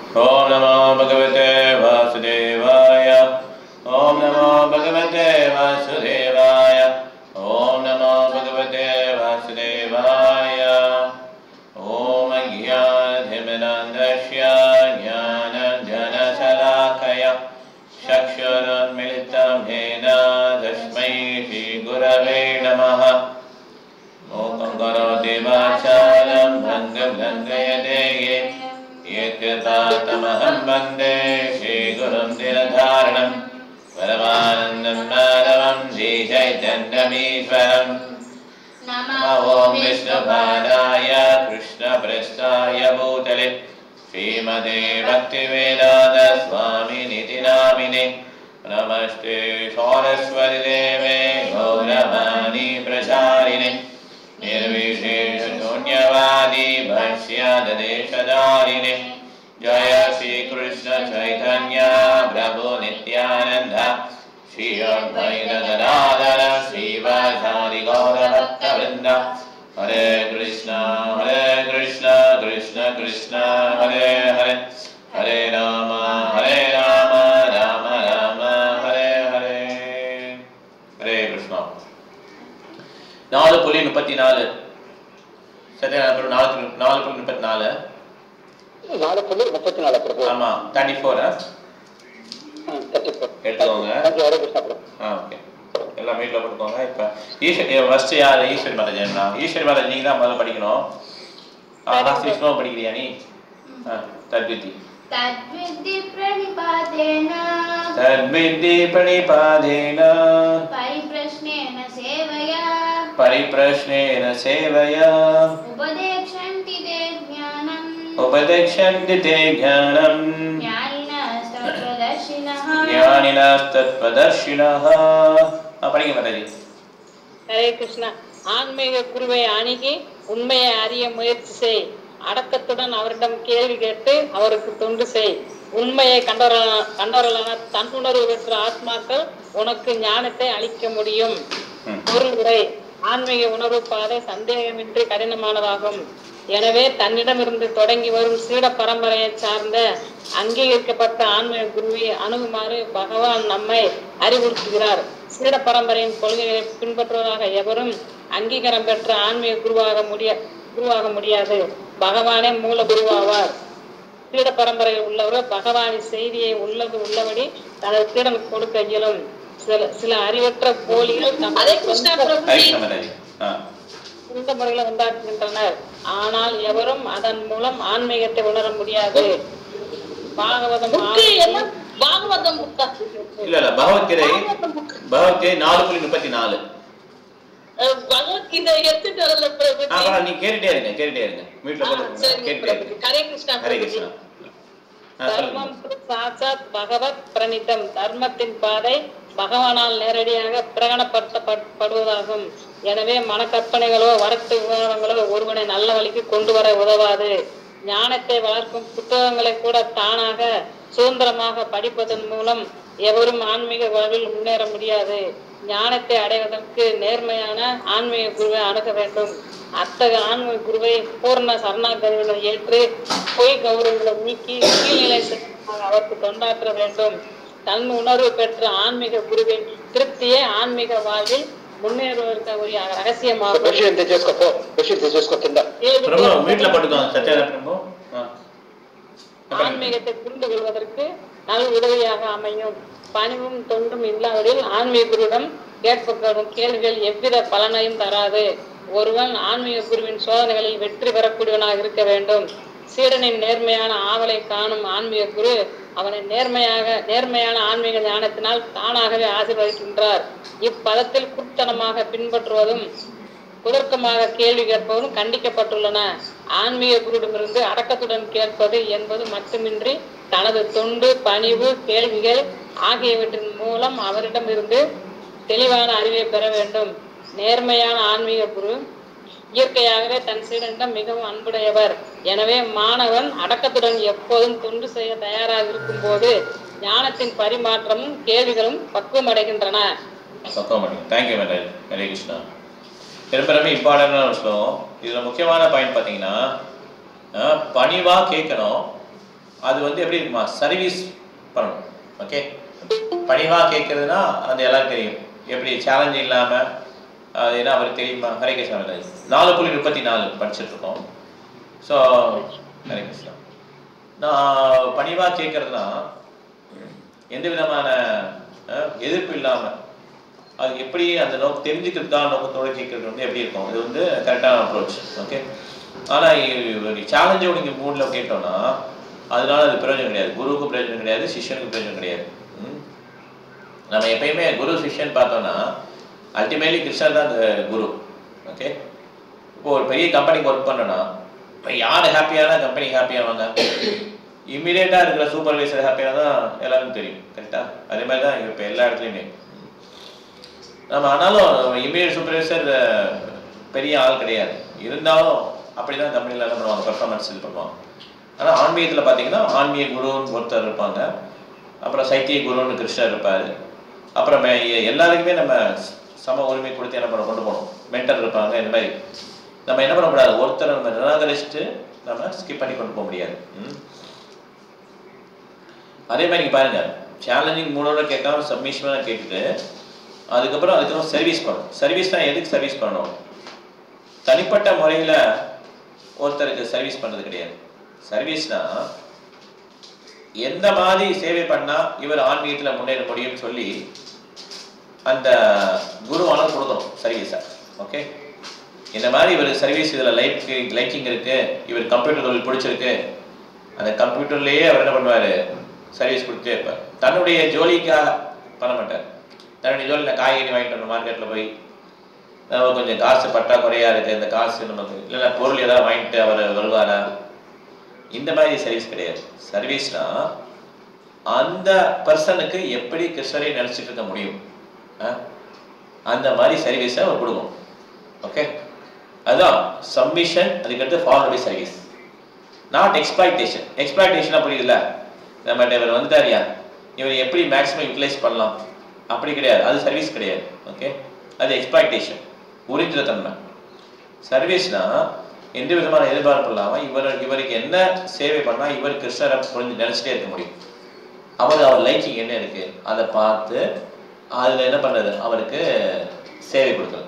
Om Namo Bhagavate Vasudevaya. Om Namo Bhagavate Vasudevaya. Om Namo Bhagavate Vasudevaya. Om Jnana-dhimirandasya Jnana-dhyana-salakaya Chakshurunmilitam Yena Tasmai Shri Gurave Namaha. Mukhaṁ karoti vācālam bhangam bhangayate Yetyatātamaham bande Shri Gurum Dinadharanam Paramanandam Madhavam Shri Chaitanyamīśvaram. Namo Vishnupadaya Krishna Prasthaya Bhutale Srimate Bhaktivedanta Swami Niti Namine Namaste Saraswati Deve Gauravani Pracharine Nirvishesha Shunyavadi Bhashyadadeshadarine Jaya Shri Krishna Chaitanya Prabhu Nityananda Shri Advaita Gadadhara Shri Vasari Gaura Bhakta Vrinda Hare Krishna Krishna Krishna Hare Hare Hare Rama Rama Rama Hare Hare. Hare Krishna. 4:34 Satyanarayana 4:34 4:34 ஆமா 34 எடுத்துக்கோங்க. Okay எல்லாம் மீட்ல போட்டுக்கோங்க. இப்போ first யார் ஈஸ்வரி மாதாஜி? ஈஸ்வரி மாதாஜி நீங்க தான் முதல்ல படிக்கணும். ஸ்லோ படிக்கிறியா நீ? தத்விதி तद्विद्धि प्रणिपातेन परिप्रश्नेन सेवया उपदेक्षन्ति ते ज्ञानम् ज्ञानिनस्तत्त्वदर्शिनः. படிங்க மாதாஜி. ஹரே கிருஷ்ணா. ஆன்மீக குருவை அணுகி உண்மையை அறிய முயற்சி செய். அடக்கத்துடன் அவரிடம் கேள்வி கேட்டு அவருக்கு தொண்டு செய். உண்மையை கண்டவர்களான தன்னுணர்வு பெற்ற ஆத்மாக்கள் உனக்கு ஞானத்தை அளிக்க முடியும். பொருள் உரை. ஆன்மீக உணர்வு பாதை சந்தேகமின்றி கடினமானதாகும். எனவே தன்னிடமிருந்து தொடங்கி வரும் சீட பரம்பரையை சார்ந்த அங்கீகரிக்கப்பட்ட ஆன்மீக குருவை அணுகுமாறு பகவான் நம்மை அறிவுறுத்துகிறார். சீட பரம்பரையின் கொள்கைகளை பின்பற்றுவதாக எவரும் அங்கீகாரம் பெற்ற ஆன்மீக குருவாக முடியாது. பகவானே மூல குருவாவார். சீட பரம்பரையில் உள்ளவர்கள் பகவானின் செய்தியை உள்ளது உள்ளபடி தனது சீடனுக்கு கொடுக்க இயலும். சில அறிவற்ற போலிகள் இந்த முறைகளை உண்டாக்குகின்றனர். ஆனால் எவரும் அதன் மூலம் ஆன்மீகத்தை உணர முடியாது. பகவத்கீதை 4:34 பகவத்கீதை எடுத்துட்டு வரல பிரபு. நீ கேட்டுட்டே இருங்க வீட்டுல கேட்டுட்டே இருங்க. ஹரே கிருஷ்ணா. ஹரே கிருஷ்ணா. தர்மம் சாட்சாத் பகவத் பிரணிதம். தர்மத்தின் பாதை பகவானால் நேரடியாக பிரகடனப்படுத்தப்படுவதாகும். எனவே மனக்கற்பனைகளோ வரட்டு விவாதங்களோ ஒருவனை நல்ல வழிக்கு கொண்டு வர உதவாது. ஞானத்தை வளர்க்கும் புத்தகங்களை கூட தானாக சுதந்திரமாக படிப்பதன் மூலம் எவரும் ஆன்மீக வாழ்வில் முன்னேற முடியாது. ஞானத்தை அடைவதற்கு நேர்மையான ஆன்மீக குருவை அணுக வேண்டும். அத்தகைய ஆன்மீக குருவை பூர்ண சரணாகதிகளை ஏற்று பொய் கௌரவங்களை நீக்கி கீழ்நிலை அவருக்கு தொண்டாற்ற வேண்டும். தன் உணர்வு பெற்ற ஆன்மீக குருவின் திருப்தியே ஆன்மீக வாழ்வில் முன்னேறுவதற்கு ஒரு ரகசியமாகும். ஆன்மீகத்தை புரிந்து கொள்வதற்கு நல் உதவியாக அமையும். பணிவும் தொண்டும் இல்லாதவரில் ஆன்மீக குருவிடம் கேட்கப்படும் கேள்விகள் எவ்வித பலனையும் தராது. ஒருவன் ஆன்மீக குருவின் சோதனைகளில் வெற்றி பெறக்கூடியவனாக இருக்க வேண்டும். சீடனின் நேர்மையான ஆவலை காணும் ஆன்மீக குரு அவனை நேர்மையான ஆன்மீக ஞானத்தினால் தானாகவே ஆசீர்வதிக்கின்றார். இப்பதத்தில் குற்றமாக பின்பற்றுவதும் குதர்க்கமாக கேள்வி கேட்பதும் கண்டிக்கப்பட்டுள்ளன. ஆன்மீக குருவிடமிருந்து அடக்கத்துடன் கேட்பது என்பது மட்டுமின்றி தனது தொண்டு, பணிவு, கேள்விகள் ஆகியவற்றின் மூலம் அவரிடம் இருந்து தெளிவான அறிவை பெற வேண்டும். நேர்மையான ஆன்மீக குரு இயற்கையாகவே தன் சீடனிடம் மிகவும் அன்புடையவர். எனவே மாணவன் அடக்கத்துடன் எப்போதும் தொண்டு செய்ய தயாராக இருக்கும் போது ஞானத்தின் பரிமாற்றமும் கேள்விகளும் பக்குவம் அடைகின்றன. ரொம்ப இம்பார்ட்டன்டான விஷயம். இதுல முக்கியமான பாயிண்ட் பார்த்தீங்கன்னா பணிவா கேட்கணும், அது வந்து எப்படி இருக்குமா, சர்வீஸ் பண்ணணும். ஓகே, பணிவாக கேட்குறதுனா அது எல்லாரும் தெரியும், எப்படி சேலஞ்ச் இல்லாமல். அது என்ன அவருக்கு தெரியுமா? ஹரே கிருஷ்ணா. 4.34 படிச்சுட்ருக்கோம். ஸோ ஹரே கிருஷ்ணா. நான் பணிவாக கேட்குறதுனா எந்த விதமான எதிர்ப்பு இல்லாமல், அது எப்படி அந்த தெரிஞ்சுக்கிறதுக்கான நோக்கத்தோடு கேட்குறது வந்து எப்படி இருக்கும், இது வந்து கரெக்டான அப்ரோச். ஓகே, ஆனால் சேலஞ்சோட இங்கே மூடில் கேட்டோம்னா அதனால அது பிரயோஜனம் கிடையாது. குருவுக்கு பிரயோஜனம் கிடையாது, சிஷ்யனுக்கு பிரயோஜனம் கிடையாது. நம்ம எப்பயுமே குரு சிஷ்யன் பார்த்தோம்னா அல்டிமேட்லி கிருஷ்ணர் தான் அந்த குரு. ஓகே, இப்போ ஒரு பெரிய கம்பெனிக்கு ஒர்க் பண்ணோன்னா இப்போ யார் ஹாப்பியான கம்பெனி ஹாப்பியாவாங்க? இம்மிடியேட்டாக இருக்கிற சூப்பர்வைசர் ஹாப்பியாக தான் எல்லாருக்கும் தெரியும். கரெக்டாக அதே மாதிரி தான் இப்போ எல்லா இடத்துலையுமே நம்ம. ஆனாலும் இம்மிடியேட் சூப்பர்வைசர் பெரிய ஆள் கிடையாது, இருந்தாலும் அப்படி தான் கம்பெனியில் என்ன பண்ணுவாங்க, பர்ஃபார்மன்ஸ் இது பண்ணுவாங்க. ஆனால் ஆன்மீகத்தில் பார்த்தீங்கன்னா ஆன்மீக குருன்னு ஒருத்தர் இருப்பாங்க, அப்புறம் சைத்திய குருன்னு கிருஷ்ணர் இருப்பார், அப்புறம் எல்லாருக்குமே நம்ம சம உரிமை கொடுத்து என்ன பண்ண கொண்டு போகணும், மென்டர் இருப்பாங்க. இந்த மாதிரி நம்ம என்ன பண்ணக்கூடாது, ஒருத்தரை நம்ம நிராகரிச்சுட்டு நம்ம ஸ்கிப் பண்ணி கொண்டு போக முடியாது. அதே மாதிரி நீங்கள் பாருங்கள், சேலஞ்சிங் மூடோட கேட்காம சப்மிஷனாக கேட்டுட்டு அதுக்கப்புறம் சர்வீஸ் பண்ணணும். சர்வீஸ்னால் எதுக்கு சர்வீஸ் பண்ணணும்? தனிப்பட்ட முறையில் ஒருத்தருக்கு சர்வீஸ் பண்ணுறது கிடையாது. சர்வீஸ்னா எந்த மாதிரி சேவை பண்ணால் இவர் ஆன்மீகத்தில் முன்னேற முடியும்னு சொல்லி அந்த குருவான கொடுக்கணும் சர்வீஸை. ஓகே, இந்த மாதிரி இவர் சர்வீஸ் இதில் லைக்கிங் இருக்குது, இவர் கம்ப்யூட்டர் தொழில் பிடிச்சிருக்கு, அந்த கம்ப்யூட்டர்லேயே அவர் என்ன பண்ணுவார், சர்வீஸ் கொடுத்துட்டே இருப்பார். தன்னுடைய ஜோலிக்காக பண்ண மாட்டார். தன்னுடைய ஜோலியில் காய்கறி வாங்கிட்டு வரணும், மார்க்கெட்டில் போய் நம்ம கொஞ்சம் காசு பற்றாக்குறையாக இருக்குது, இந்த காசு நமக்கு இல்லைன்னா பொருள் ஏதாவது வாங்கிட்டு அவர் வருவாரா, இந்த மாதிரி சர்வீஸ் கிடையாது. சர்வீஸ்னா அந்த பர்சனுக்கு எப்படி கிருஷ்ணரை நினச்சிட்டு இருக்க முடியும், அந்த மாதிரி சர்வீஸை அவர் கொடுக்கும். ஓகே, அதுதான் சப்மிஷன். அதுக்கடுத்து followed by service, not exploitation. எக்ஸ்ப்ளாய்டேஷனாக புரியுதுல்ல, நம்மகிட்ட இவர் வந்துட்டாரியா, இவர் எப்படி மேக்ஸிமம் யூட்டிலைஸ் பண்ணலாம், அப்படி கிடையாது, அது சர்வீஸ் கிடையாது. ஓகே, அது எக்ஸ்ப்ளாய்டேஷன், உறிஞ்சுற தன்மை. சர்வீஸ்னா எந்த விதமான எதிர்பார்ப்பு இல்லாமல் இவருக்கு என்ன சேவை பண்ணால் இவர் கிருஷ்ணரை புரிஞ்சு நினச்சிட்டே இருக்க முடியும். அவர் லைக்கிங் என்ன இருக்குது அதை பார்த்து அதில் என்ன பண்ணுறது, அவருக்கு சேவை கொடுக்குறது.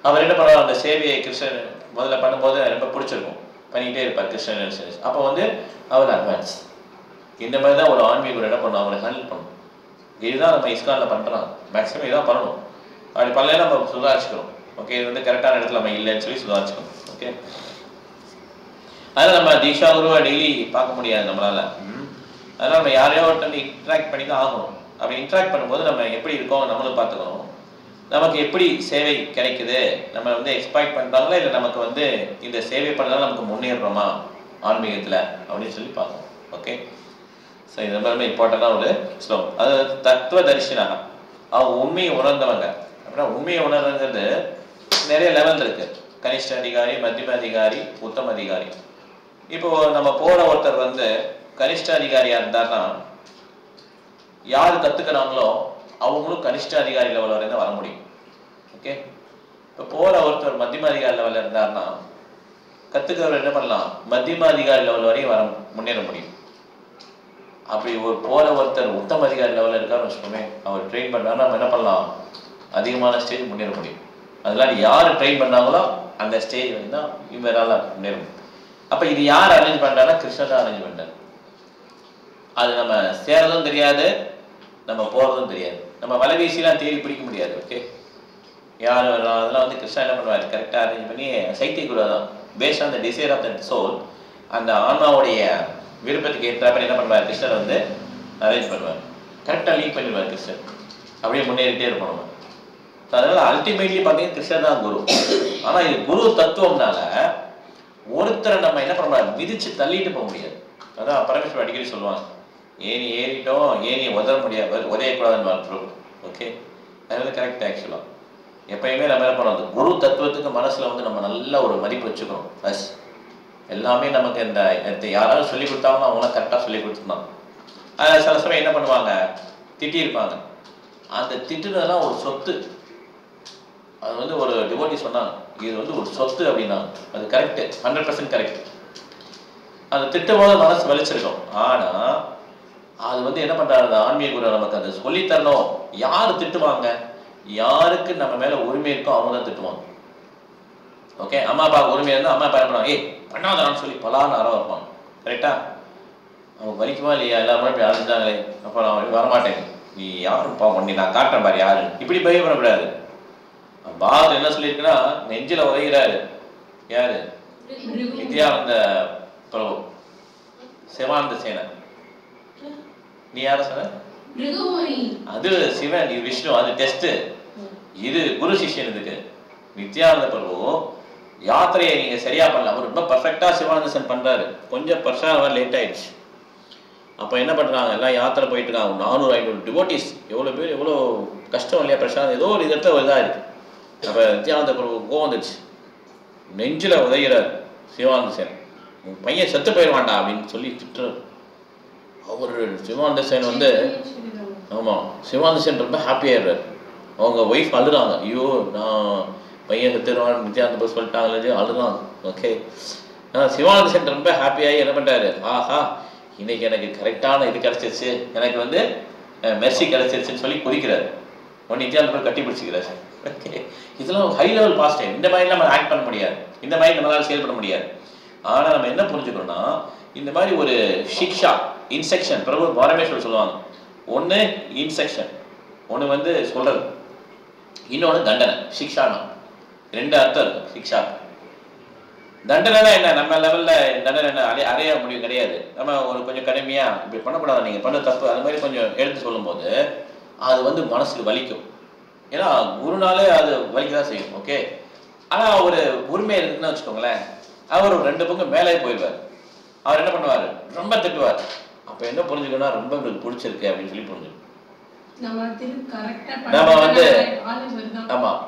அவர் என்ன பண்ணுவார், அந்த சேவையை கிருஷ்ணன் முதல்ல பண்ணும்போது ரொம்ப பிடிச்சிருக்கும், பண்ணிக்கிட்டே இருப்பார் கிருஷ்ணன் நினச்சி. அப்போ வந்து அவர் அட்வான்ஸ். இந்த மாதிரி தான் ஒரு ஆன்மீகர் என்ன பண்ணும், அவரை ஹேண்டில் பண்ணணும். இதுதான் நம்ம இஸ்கானில் பண்ணுறோம், மேக்ஸிமம் இதான் பண்ணணும். அப்படி பண்ணலாம் நம்ம சுதாரிச்சுக்கணும். ஓகே, இது வந்து கரெக்டான இடத்துல நம்ம இல்லைன்னு சொல்லி சுதாரிச்சுக்கணும். ஓகே, அதனால் நம்ம தீக்ஷா குருவை டெய்லி பார்க்க முடியாது நம்மளால். அதனால் நம்ம யாரையோ ஒருத்தர் இன்ட்ராக்ட் பண்ணி தான் ஆகணும். அப்படி இன்ட்ராக்ட் பண்ணும்போது நம்ம எப்படி இருக்கோம் நம்மளும் பார்த்துக்கணும். நமக்கு எப்படி சேவை கிடைக்குது, நம்ம வந்து எக்ஸ்பெக்ட் பண்ணுறாங்களா இல்லை நமக்கு வந்து இந்த சேவை பண்ணாலும் நமக்கு முன்னேறோமா ஆன்மீகத்தில் அப்படின்னு சொல்லி பார்க்கணும். ஓகே, ஸோ இது ரொம்ப ரொம்ப இம்பார்ட்டண்டான ஒரு ஸ்லோகம். அது தத்துவ தரிசனாக அவங்க உண்மையை உணர்ந்தவங்க. அப்படின்னா உண்மையை உணர்ந்துங்கிறது நிறைய லெவல் இருக்குது. கனிஷ்ட அதிகாரி, மத்தியம அதிகாரி, உத்தம அதிகாரி. இப்போது நம்ம போகிற ஒருத்தர் வந்து கனிஷ்ட அதிகாரியாக இருந்தார்னா யார் கற்றுக்கிறாங்களோ அவங்களும் கனிஷ்ட அதிகாரி லெவல் வரைக்கும் வர முடியும். ஓகே, இப்போ போகிற ஒருத்தர் மத்தியம அதிகாரி லெவலில் இருந்தார்னா கற்றுக்கிறவர் என்ன பண்ணலாம், மத்தியம அதிகாரி லெவல் வரையும் முன்னேற முடியும். அப்படி போகிற ஒருத்தர் உத்தம அதிகாரி லெவலில் இருக்காருன்னு வச்சுக்கோமே, அவர் ட்ரெயின் பண்ணாருன்னா நம்ம என்ன பண்ணலாம், அதிகமான ஸ்டேஜ் முன்னேற முடியும். அதனால யார் ட்ரெயின் பண்ணாங்களோ அந்த ஸ்டேஜ் வந்து தான் இவரால் முன்னேற முடியும். அப்போ இது யார் அரேஞ்ச் பண்ணுறாங்கன்னா கிருஷ்ணர் தான் அரேஞ்ச் பண்ணுறாரு. அது நம்ம சேரதும் தெரியாது, நம்ம போகிறதும் தெரியாது, நம்ம வலைவீசிலாம் தேடி பிடிக்க முடியாது. ஓகே, யார் வரலாம் அதெல்லாம் வந்து கிருஷ்ணா என்ன பண்ணுவார், கரெக்டாக அரேஞ்ச் பண்ணி சைத்திய குரு தான் based on the desire of that soul, அந்த ஆன்மாவுடைய விருப்பத்துக்கு ஏற்றாப்ப என்ன பண்ணுவார் கிருஷ்ணர் வந்து அரேஞ்ச் பண்ணுவார், கரெக்டாக லீக் பண்ணிடுவார் கிருஷ்ணர். அப்படியே முன்னேறிட்டே இருப்போம் நம்ம. அதனால அல்டிமேட்லி பார்த்தீங்கன்னா கிருஷ்ணர் தான் குரு. ஆனால் இது குரு தத்துவம்னால ஒருத்தரை நம்ம என்ன பண்ண முடியாது, மிதிச்சு தள்ளிட்டு போக முடியாது. அதான் பரமேஸ்வரர் அடிக்கடி சொல்லுவாங்க, ஏனி ஏறிட்டோம் ஏனி உதற முடியாது, உதயக்கூடாதுன்னு. ஓகே, அது வந்து கரெக்ட். ஆக்சுவலாக எப்பயுமே நம்ம என்ன பண்ணணும், குரு தத்துவத்துக்கு மனசில் வந்து நம்ம நல்ல ஒரு மதிப்பு வச்சுக்கணும். பஸ் எல்லாமே நமக்கு இந்த யாராவது சொல்லி கொடுத்தாங்கன்னா அவங்களாம் கரெக்டாக சொல்லி கொடுத்துருந்தாங்க. அதில் சில சமயம் என்ன பண்ணுவாங்க, திட்டியிருப்பாங்க. அந்த திட்டுனதெல்லாம் ஒரு சொத்து. அது வந்து ஒரு டிவோட்டி சொன்னாங்க, இது வந்து ஒரு சொத்து அப்படின்னா அது கரெக்டு, 100% கரெக்ட். அது திட்டும் போது மனசு வலிச்சிருக்கும். ஆனா அது வந்து என்ன பண்றாரு, அந்த ஆன்மீக குரு நமக்கு அதை சொல்லித்தரணும். யாரு திட்டுவாங்க? யாருக்கு நம்ம மேல உரிமை இருக்கோ அவங்க தான் திட்டுவாங்க. ஓகே, அம்மா அப்பாவுக்கு உரிமை இருந்தால் அம்மா அப்பா என்ன பண்ணுவாங்க, ஏய் பண்ணாதான்னு சொல்லி பலான்னு அறம் வைப்பாங்க. கரெக்டா? அவங்க வலிக்குமா இல்லையா? எல்லாருமே இப்படி அழிஞ்சாங்களே, அப்போ நான் வரமாட்டேங்க, நீ யாருப்பா பண்ணி நான் காட்டுறேன் பாரு யாரு, இப்படி பயப்படக்கூடாது. பாரத் என்ன சொல்லியிருக்குன்னா நெஞ்சில உதைகிறாரு. யாரு? நித்யானந்த பிரபு, சிவானந்த சேனை. நீ யார சொன்ன? அது சிவன், இது விஷ்ணு, அது டெஸ்ட். இது குரு சிஷ்யன். இதுக்கு நித்யானந்த பிரபு யாத்திரையை நீங்க சரியா பண்ணல, அவர் ரொம்ப பர்ஃபெக்டா சிவானந்த சேன் பண்றாரு. கொஞ்சம் பர்சனாக லேட் ஆயிடுச்சு. அப்போ என்ன பண்ணுறாங்க, எல்லாம் யாத்திரை போயிட்டு இருக்காங்க. 400-500 டிவோட்டிஸ், எவ்வளோ பேர், எவ்வளோ கஷ்டம் இல்லையா பிரசாந்த், ஏதோ ஒரு இடத்துல இதாக இருக்கு. அப்போ நித்யானந்த பிரபு கோவம் வந்துடுச்சு, நெஞ்சில் உதைகிறார் சிவானந்த சேன். உன் பையன் செத்து போயிடுவான்டா அப்படின்னு சொல்லி திட்டுறாரு. அவர் சிவானந்த சேன் வந்து, ஆமாம், சிவானந்த சேன் ரொம்ப ஹாப்பியாகிடுறாரு. அவங்க ஒய்ஃப் அழுறாங்க, ஐயோ நான் பையன் செத்துடுவான் நித்யானந்த பிரபு சொல்லிட்டாங்களே, அழுறாங்க. ஓகே, சிவானந்த சேன் ரொம்ப ஹாப்பியாகி என்ன பண்ணுறாரு, ஆஹா இன்னைக்கு எனக்கு கரெக்டான இது கிடைச்சிருச்சு, எனக்கு வந்து மெர்சி கிடைச்சிருச்சுன்னு சொல்லி குதிக்கிறாரு. ஒன்று நித்யானந்த பிரபு கட்டி பிடிச்சிக்கிறாரு. ஓகே, இதெல்லாம் ஹை லெவல் பாசிட்டிவ். இந்த மாதிரி நம்ம ஆக்ட் பண்ண முடியாது, இந்த மாதிரி நம்மளால செயல்பட முடியாது. ஆனால் நம்ம என்ன புரிஞ்சுக்கணும்னா, இந்த மாதிரி ஒரு சிக்ஷா, இன்செக்ஷன், பிரபு பரமேஸ்வர் சொல்லுவாங்க. ஒன்று இன்செக்ஷன், ஒன்று வந்து சொல்றது, இன்னொன்று தண்டனை. சிக்ஷானா 2 அர்த்தம் இருக்கு. சிக்ஷா தண்டனை என்ன, நம்ம லெவலில் தண்டனை என்ன அறைய முடியும் கிடையாது. நம்ம ஒரு கொஞ்சம் கடுமையாக இப்படி பண்ணக்கூடாது, நீங்கள் பண்ண தப்பு, அது மாதிரி கொஞ்சம் எடுத்து சொல்லும்போது அது வந்து மனசுக்கு வலிக்கும். ஏன்னா குருனாலே அது வலிக்க தான் செய்யும். ஓகே, ஆனால் ஒரு உரிமை இருக்குன்னு வச்சுக்கோங்களேன், அவர் ஒரு 2 பக்கம் மேலே போயிடுவார். அவர் என்ன பண்ணுவார், ரொம்ப திட்டுவார். அப்போ என்ன புரிஞ்சுக்கணும்னா, ரொம்ப உங்களுக்கு பிடிச்சிருக்கு அப்படின்னு சொல்லி புரிஞ்சுக்கணும். நம்ம வந்து ஆமாம்,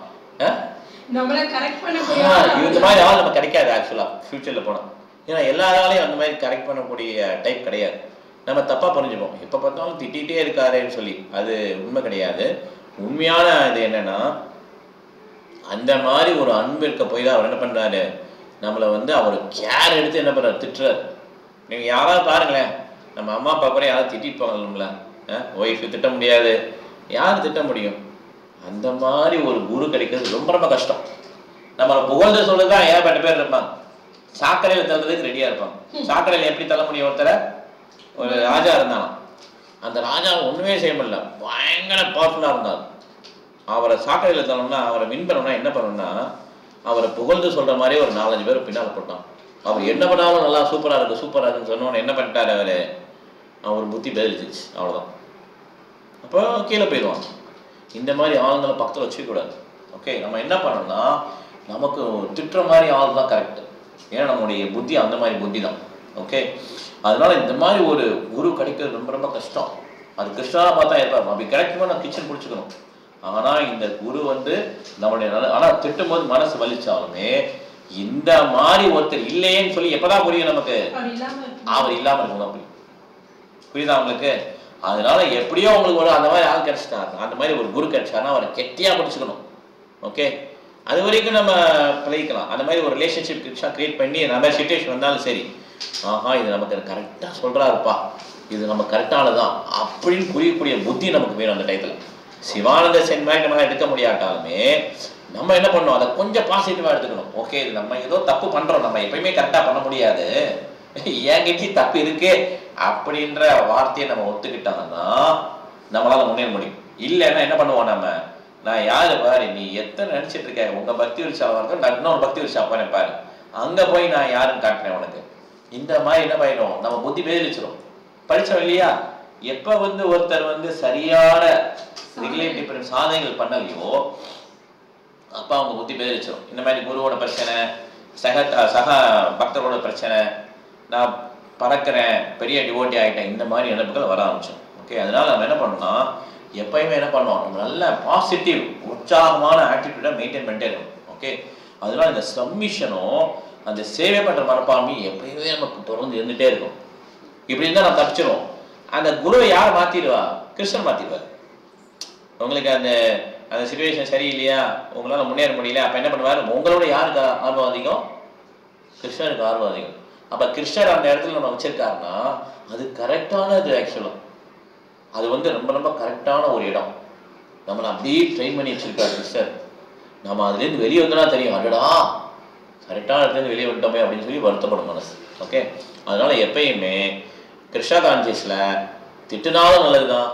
இந்த மாதிரி ஆள் நம்ம கிடைக்காது ஆக்சுவலாக ஃபியூச்சரில் போனால். ஏன்னா எல்லாராலையும் அந்த மாதிரி கரெக்ட் பண்ணக்கூடிய டைப் கிடையாது. நம்ம தப்பாக புரிஞ்சுப்போம், எப்போ பார்த்தாலும் திட்டிகிட்டே இருக்காருன்னு சொல்லி. அது உண்மை கிடையாது. உண்மையான இது என்னன்னா, அந்த மாதிரி ஒரு அன்பு இருக்க போய் தான் அவர் என்ன பண்ணுறாரு, நம்மளை வந்து அவர் கேர் எடுத்து என்ன பண்ணுறாரு, திட்டுறாரு. நீங்கள் யாராவது பாருங்களேன், நம்ம அம்மா அப்பா கூட யாராவது திட்டிட்டு போவாங்க நம்மள, ஒய்ஃபு திட்ட முடியாது, யார் திட்ட முடியும்? அந்த மாதிரி ஒரு குரு கிடைக்கிறது ரொம்ப ரொம்ப கஷ்டம். நம்மளை புகழ்ந்து சொல்லுதான் ஏகப்பட்ட பேர் இருப்பாங்க, சாக்கடையில் தள்ளுறதுக்கு ரெடியாக இருப்பாங்க. சாக்கடையில் எப்படி தள்ள முடியும்? ஒருத்தரை, ஒரு ராஜா இருந்தாலும் அந்த ராஜா ஒன்றுமே செய்ய முடியல, பயங்கர பவர்ஃபுல்லாக இருந்தார். அவரை சாக்கடையில் தள்ளணும்னா, அவரை வின் பண்ணணும்னா என்ன பண்ணணும்னா, அவரை புகழ்ந்து சொல்கிற மாதிரி ஒரு 4-5 பேர் பின்னால் போட்டான். அவர் என்ன பண்ணாலும் நல்லா சூப்பராக இருக்குது சூப்பராக இருக்குன்னு சொன்னோன்னு என்ன பண்ணிட்டாரு, அவர் புத்தி பதிலிச்சிச்சு, அவ்வளோதான். அப்போ கீழே போயிடுவான். இந்த மாதிரி ஆளுங்களை பக்கத்தில் வச்சுக்கூடாது. ஓகே, நம்ம என்ன பண்ணணும்னா, நமக்கு திட்டுற மாதிரி ஆள் தான் கரெக்டு. ஏன்னா நம்மளுடைய புத்தி அந்த மாதிரி புத்தி தான். ஓகே, அதனால இந்த மாதிரி ஒரு குரு கிடைக்கிறது ரொம்ப ரொம்ப கஷ்டம். அது கிருஷ்ணனாக பார்த்தா இருப்பார், அப்படி கிடைக்கும்போது நான் கிச்சன் பிடிச்சிக்கணும். ஆனால் இந்த குரு வந்து நம்மளுடைய ஆனால் திட்டும்போது மனசு வலிச்சாலுமே இந்த மாதிரி ஒருத்தர் இல்லையேன்னு சொல்லி எப்பதான் புரியும் நமக்கு, அவர் இல்லாமல் இருக்கணும் அப்படி. புரியுதா உங்களுக்கு? அதனால எப்படியோ உங்களுக்கு ஒரு அந்த மாதிரி ஆள் கிடைச்சிட்டாரு, அந்த மாதிரி ஒரு குரு கிடைச்சாருன்னா அவரை கெட்டியாக பிடிச்சிக்கணும். ஓகே, அது வரைக்கும் நம்ம பழகிக்கலாம். அந்த மாதிரி ஒரு ரிலேஷன்ஷிப் கிரியேட் பண்ணி நம்ம சிச்சுவேஷன் வந்தாலும் சரி, ஆஹா இது நமக்கு கரெக்டாக சொல்கிறாருப்பா, இது நம்ம கரெக்டானதான் அப்படின்னு புரியக்கூடிய புத்தி நமக்கு வேணும் அந்த டைத்தில். சிவானந்த சென் மாதிரி நம்ம எடுக்க முடியாட்டாலுமே நம்ம என்ன பண்ணணும், அதை கொஞ்சம் பாசிட்டிவாக எடுத்துக்கணும். ஓகே, இது நம்ம ஏதோ தப்பு பண்ணுறோம், நம்ம எப்பயுமே கரெக்டாக பண்ண முடியாது, என்கிட்ட தப்பு இருக்கு அப்படின்ற வார்த்தையை நம்ம ஒத்துக்கிட்டாங்கன்னா நம்மளால முன்னேற முடியும். இல்லைன்னா என்ன பண்ணுவோம், நம்ம நான் யாரு பாரு, நீ எத்தனை நினைச்சிட்டு இருக்க, உங்க பக்தி விருஷாவா இருக்கும், நான் இன்னொரு பக்தி விருஷா போறேன் பாரு, அங்க போய் நான் யாருன்னு காட்டுறேன் உனக்கு. இந்த மாதிரி என்ன பண்ணிடும், நம்ம புத்தி பேதிச்சிடும். படிச்சோம் இல்லையா, எப்ப வந்து ஒருத்தர் வந்து சரியான ரிலேட்டிவ் சாதனைகள் பண்ணலையோ அப்ப அவங்க புத்தி பேதிச்சிடும். இந்த மாதிரி குருவோட பிரச்சனை, சக பக்தரோட பிரச்சனை, நான் பறக்கிறேன், பெரிய டிவோட்டி ஆகிட்டேன், இந்த மாதிரி நினைப்புகள் வர ஆரம்பிச்சோம். ஓகே, அதனால நம்ம என்ன பண்ணோம்னா, எப்பயுமே என்ன பண்ணுவோம், நம்ம நல்ல பாசிட்டிவ் உற்சாகமான ஆட்டிடியூடை மெயின்டைன் பண்ணிட்டே இருக்கணும். ஓகே, அதனால இந்த சப்மிஷனும் அந்த சேவை பண்ணுற மனப்பான்மையும் எப்பயுமே நமக்கு தொடர்ந்து இருந்துகிட்டே இருக்கும். இப்படி இருந்தால் நான் தப்பிச்சிடும். அந்த குருவை யார் மாற்றிடுவா, கிருஷ்ணன் மாற்றிடுவார். உங்களுக்கு அந்த அந்த சிச்சுவேஷன் சரியில்லையா, உங்களால் முன்னேற முடியல, அப்போ என்ன பண்ணுவார், உங்களோட யாருக்கு ஆர்வம் அதிகம், கிருஷ்ணருக்கு ஆர்வம் அதிகம். அப்ப கிருஷ்ணர் அந்த இடத்துல நம்ம வச்சிருக்காருன்னா அது கரெக்டானது. ஆக்சுவலா அது வந்து ரொம்ப ரொம்ப கரெக்டான ஒரு இடம். நம்மளை அப்படியே ட்ரெயின் பண்ணி வச்சிருக்காரு கிருஷ்ணர். நம்ம அதுலேருந்து வெளியே வந்தோம்னா தெரியும், அடடா கரெக்டான இடத்துலேருந்து வெளியே வந்துட்டோமே அப்படின்னு சொல்லி வருத்தப்படும் மனசு. ஓகே, அதனால எப்பயுமே கிருஷ்ணா கான்சியஸில் திட்டுனாலும் நல்லது தான்,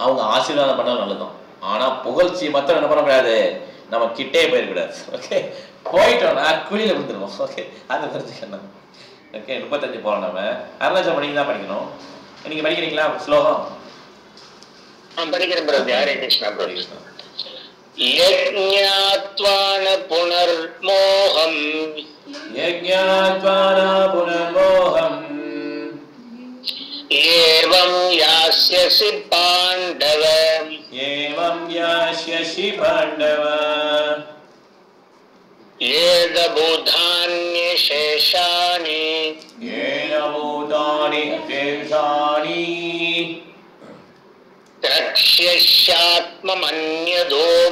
அவங்க ஆசீர்வாதம் பண்ணாலும் நல்லது தான். ஆனால் புகழ்ச்சி மாத்திரம் என்ன பண்ணக்கூடாது, நம்ம கிட்டே போயிடக்கூடாது. ஓகே, போயிட்டோம்னா குழியில் விழுந்துருவோம். ஓகே, அந்த தெரிஞ்சுக்கணும். ஓகே, 35 போகிறோம். நம்ம அருணாச்சலம் படிக்க தான் படிக்கணும். நீங்கள் படிக்கிறீங்களா ஸ்லோகம்? படிக்கிறேன் பிரபு. ஹரே கிருஷ்ணா பிரபு. யஜ்ஞாத்வான புனர்மோகம் யஜ்ஞாத்வான புனர்மோகம் ஏவம் யாஸ்யசி பாண்டவ ஏவம் யாஸ்யசி பாண்டவ ஏத பூதான்யசேஷானி ஏன பூதானி அசேஷானி திரக்ஷ்யாத்மமன்யதோ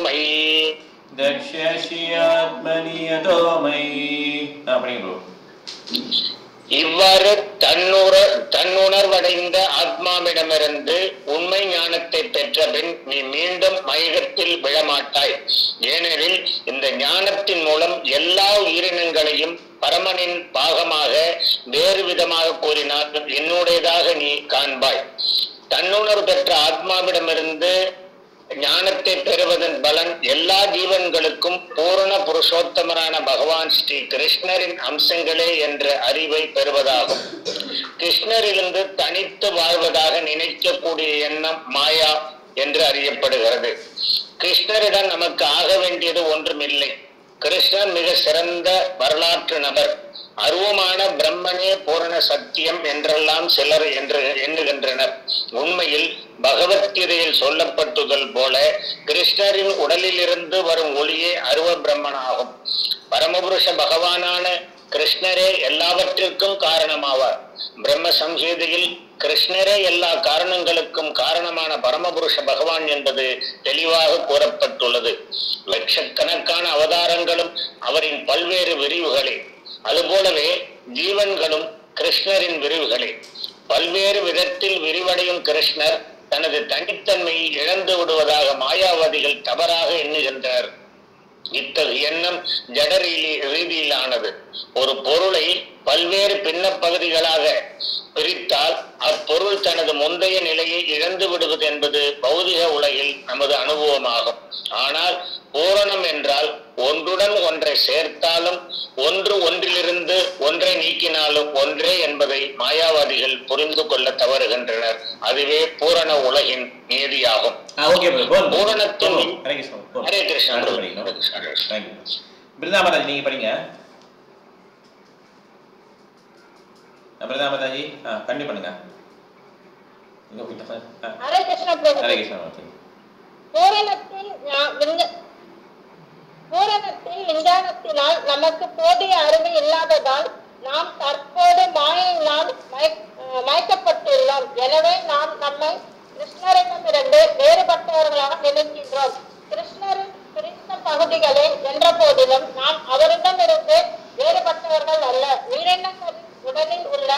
மயி தக்ஷ்யாத்மனியதோ மயி. அப்படிங்களோ? இவ்வாறு தன்னுணர்வடைந்த ஆத்மாவிடமிருந்து உண்மை ஞானத்தை பெற்ற பின் நீ மீண்டும் மயக்கத்தில் விழமாட்டாய். ஏனெனில் இந்த ஞானத்தின் மூலம் எல்லா உயிரினங்களையும் பரமனின் பாகமாக வேறு விதமாக கூறினால் என்னுடையதாக நீ காண்பாய். தன்னுணர்வு பெற்ற ஆத்மாவிடமிருந்து ஞானத்தை பெறுவதன் பலன் எல்லா ஜீவன்களுக்கும் பூரண புருஷோத்தமரான பகவான் ஸ்ரீ கிருஷ்ணரின் அம்சங்களே என்ற அறிவை பெறுவதாகும். கிருஷ்ணரிலிருந்து தனித்து வாழ்வதாக நினைக்கக்கூடிய எண்ணம் மாயா என்று அறியப்படுகிறது. கிருஷ்ணரிடம் நமக்கு ஆக வேண்டியது ஒன்றுமில்லை. கிருஷ்ணர் மிக சிறந்த வரலாற்று நபர். அருவமான பிரம்மனே பூரண சத்தியம் என்றெல்லாம் சிலர் என்று எண்ணுகின்றனர். உண்மையில் பகவத்கீதையில் சொல்லப்பட்டுதல் போல கிருஷ்ணரின் உடலில் இருந்து வரும் ஒளியே அருவ பிரம்மனாகும். பரமபுருஷ பகவானான கிருஷ்ணரே எல்லாவற்றிற்கும் காரணமாவார். பிரம்ம சம்ஹீதையில் கிருஷ்ணரே எல்லா காரணங்களுக்கும் காரணமான பரமபுருஷ பகவான் என்பது தெளிவாக கூறப்பட்டுள்ளது. லட்சக்கணக்கான அவதாரங்களும் அவரின் பல்வேறு விரிவுகளே. அதுபோலவே ஜீவன்களும் கிருஷ்ணரின் விரிவுகளே. பல்வேறு விதத்தில் விரிவடையும் கிருஷ்ணர் தனது தனித்தன்மையை இழந்து விடுவதாக மாயாவாதிகள் தவறாக எண்ணுகின்றனர். இத்தகைய எண்ணம் ஜட ரீதியிலானது. ஒரு பொருளை பல்வேறு பின்ன பகுதிகளாக பிரித்தால் அப்பொருள் தனது முந்தைய நிலையை இழந்து விடுவது என்பது பௌதிக உலகில் நமது அனுபவமாகும். ஆனால் பூரணம் என்றால் ஒன்றுடன் ஒன்றை சேர்த்தாலும் ஒன்றிலிருந்து ஒன்றை நீக்கினாலும் ஒன்றே என்பதை மாயாவாதிகள் புரிந்து கொள்ள தவறுகின்றனர். அதுவே பூரண உலகின் நீதியாகும். பூரணத்தின் ஹரே கிருஷ்ணா. பிருந்தாமதாஜி நீங்க படிங்க. பிருந்தாமதாஜி கண்டிப்பா பண்ணுங்க. ஹரே கிருஷ்ணா பிரபு. ஹரே கிருஷ்ணா. பூரணத்தின் விஞ்ஞானத்தினால் நமக்கு போதிய அறிவு இல்லாததால் நாம் தற்போது மாயையினால் மயக்கப்பட்டுள்ளோம். எனவே நாம் நம்மை கிருஷ்ணரிடமிருந்து வேறுபட்டவர்களாக நினைக்கின்றோம். கிருஷ்ணரின் பிரிந்த பகுதிகளே என்ற போதிலும் நாம் அவரிடமிருந்து வேறுபட்டவர்கள் அல்ல. உயிரினங்களின் உடலில் உள்ள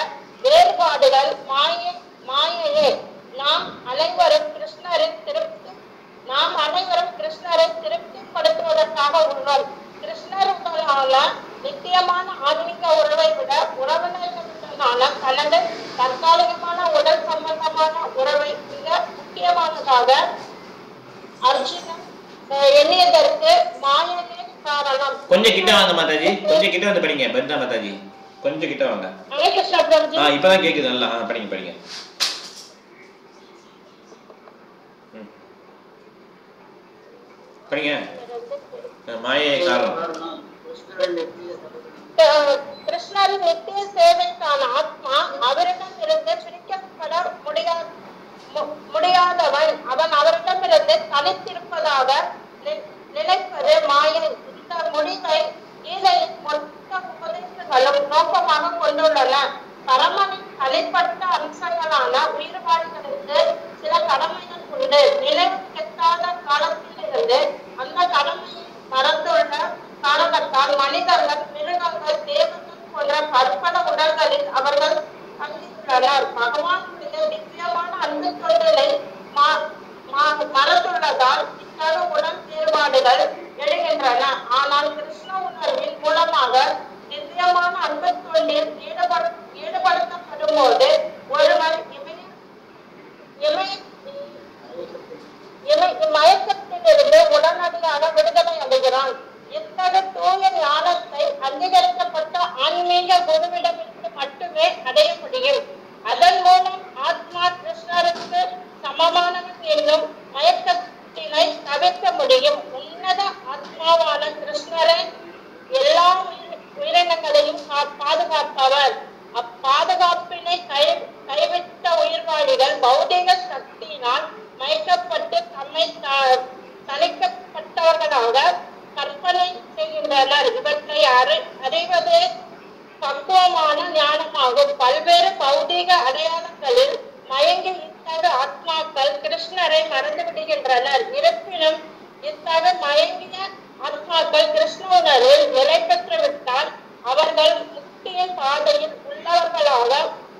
வேறுபாடுகள் மாயையே. நாம் அனைவரும் கிருஷ்ணரை திருப்திப்படுத்துவதற்காக உள்ளோம். கிருஷ்ணருடனான நித்தியமான ஆன்மீக உறவை விட உறவினர்களுடனான தனது தற்காலிகமான உடல் சம்பந்தமான உறவை மிக முக்கியமானதாக அர்ஜுனன் எண்ணியதற்கு மாயையே காரணம். கொஞ்சம் கிட்ட வாங்க மாதாஜி, கொஞ்சம் கிட்ட வந்து படிங்க. பிருந்தா மாதாஜி கொஞ்சம் கிட்ட வாங்க. ஹரே கிருஷ்ணா பிரபுஜி. இப்பதான் கேக்குது நல்லா. படிங்க படிங்க. படிங்க. மாயை காரணம். கிருஷ்ணரின் நித்திய சேவைக்கான ஆத்மா அவரிடம் இருந்து பிரிக்கப்பட முடியாதவன். அவன் அவரிடமிருந்து தனித்திருப்பதாக நினைப்பது மாயை. இந்த முடிவை கீதையின் மொத்த உபதேசங்களும் நோக்கமாக கொண்டுள்ளன. பரமனின் தனிப்பட்ட அம்சங்களான உயிர்வாழிகளுக்கு சில கடமைகள் உண்டு. நினைவு கெட்டாத காலத்திலிருந்து அந்த கடமையை மறந்துள்ள காரணத்தால் மனிதர்கள், மிருகங்கள், தேவர்கள் போன்ற பற்பல உடல்களில் பௌதிக சக்தியினால் மயக்கப்பட்டு தம்மை தணிக்கப்பட்டவர்களாக கற்பனை செய்கின்றனர். இவற்றை அறிவதே பக்குவமான ஞானமாகும். பல்வேறு பௌதிக அடையாளங்களில் மயங்கி இத்தகு ஆத்மாக்கள் கிருஷ்ணரை மறந்து விடுகின்றனர். இருப்பினும் இத்தகு மயங்கிய ஆத்மாக்கள் கிருஷ்ண உணர்வில் நிலை பெற்று விட்டால் அவர்கள் முக்தியின் பாதையில் உள்ளவர்களாக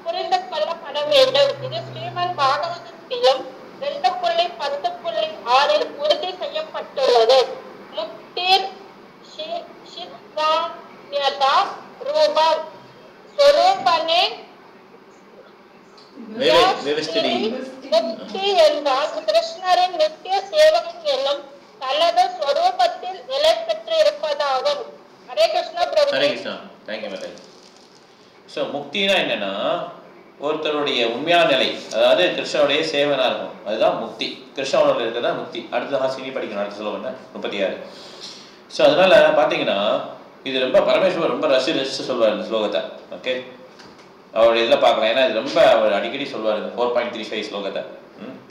புரிந்து கொள்ளப்பட வேண்டும். இது ஸ்ரீமத் பாகவதத்திலும் 2.10.6 உறுதி செய்யப்பட்டுள்ளது. முக்திர் சித்தான்யதா ரூபம் ஸ்வரூபனே முக்தி என்றால் கிருஷ்ணரின் நித்திய சேவகன் என்னும் தனது ஸ்வரூபத்தில் நிலை பெற்று இருப்பதாகும். Hare Krishna Prabhu. Hare Krishna. Thank you madam. So முக்தினா என்னன்னா ஒருத்தருடைய உண்மையான நிலை, அதாவது கிருஷ்ணனுடைய சேவனா இருக்கும், அதுதான் முக்தி. கிருஷ்ணனோட இருக்கிறதா முக்தி. அடுத்த ஹாசினி படிக்கணும், அடுத்த சொல்லுவாங்க 36. ஸோ அதனால பார்த்தீங்கன்னா இது ரொம்ப பரமேஸ்வர் ரொம்ப ரசிச்சு சொல்வார் இந்த ஸ்லோகத்தை. ஓகே, அவருடைய இதில் பார்க்கலாம். ஏன்னா இது ரொம்ப அவர் அடிக்கடி சொல்வார் இந்த 4.35 ஸ்லோகத்தை.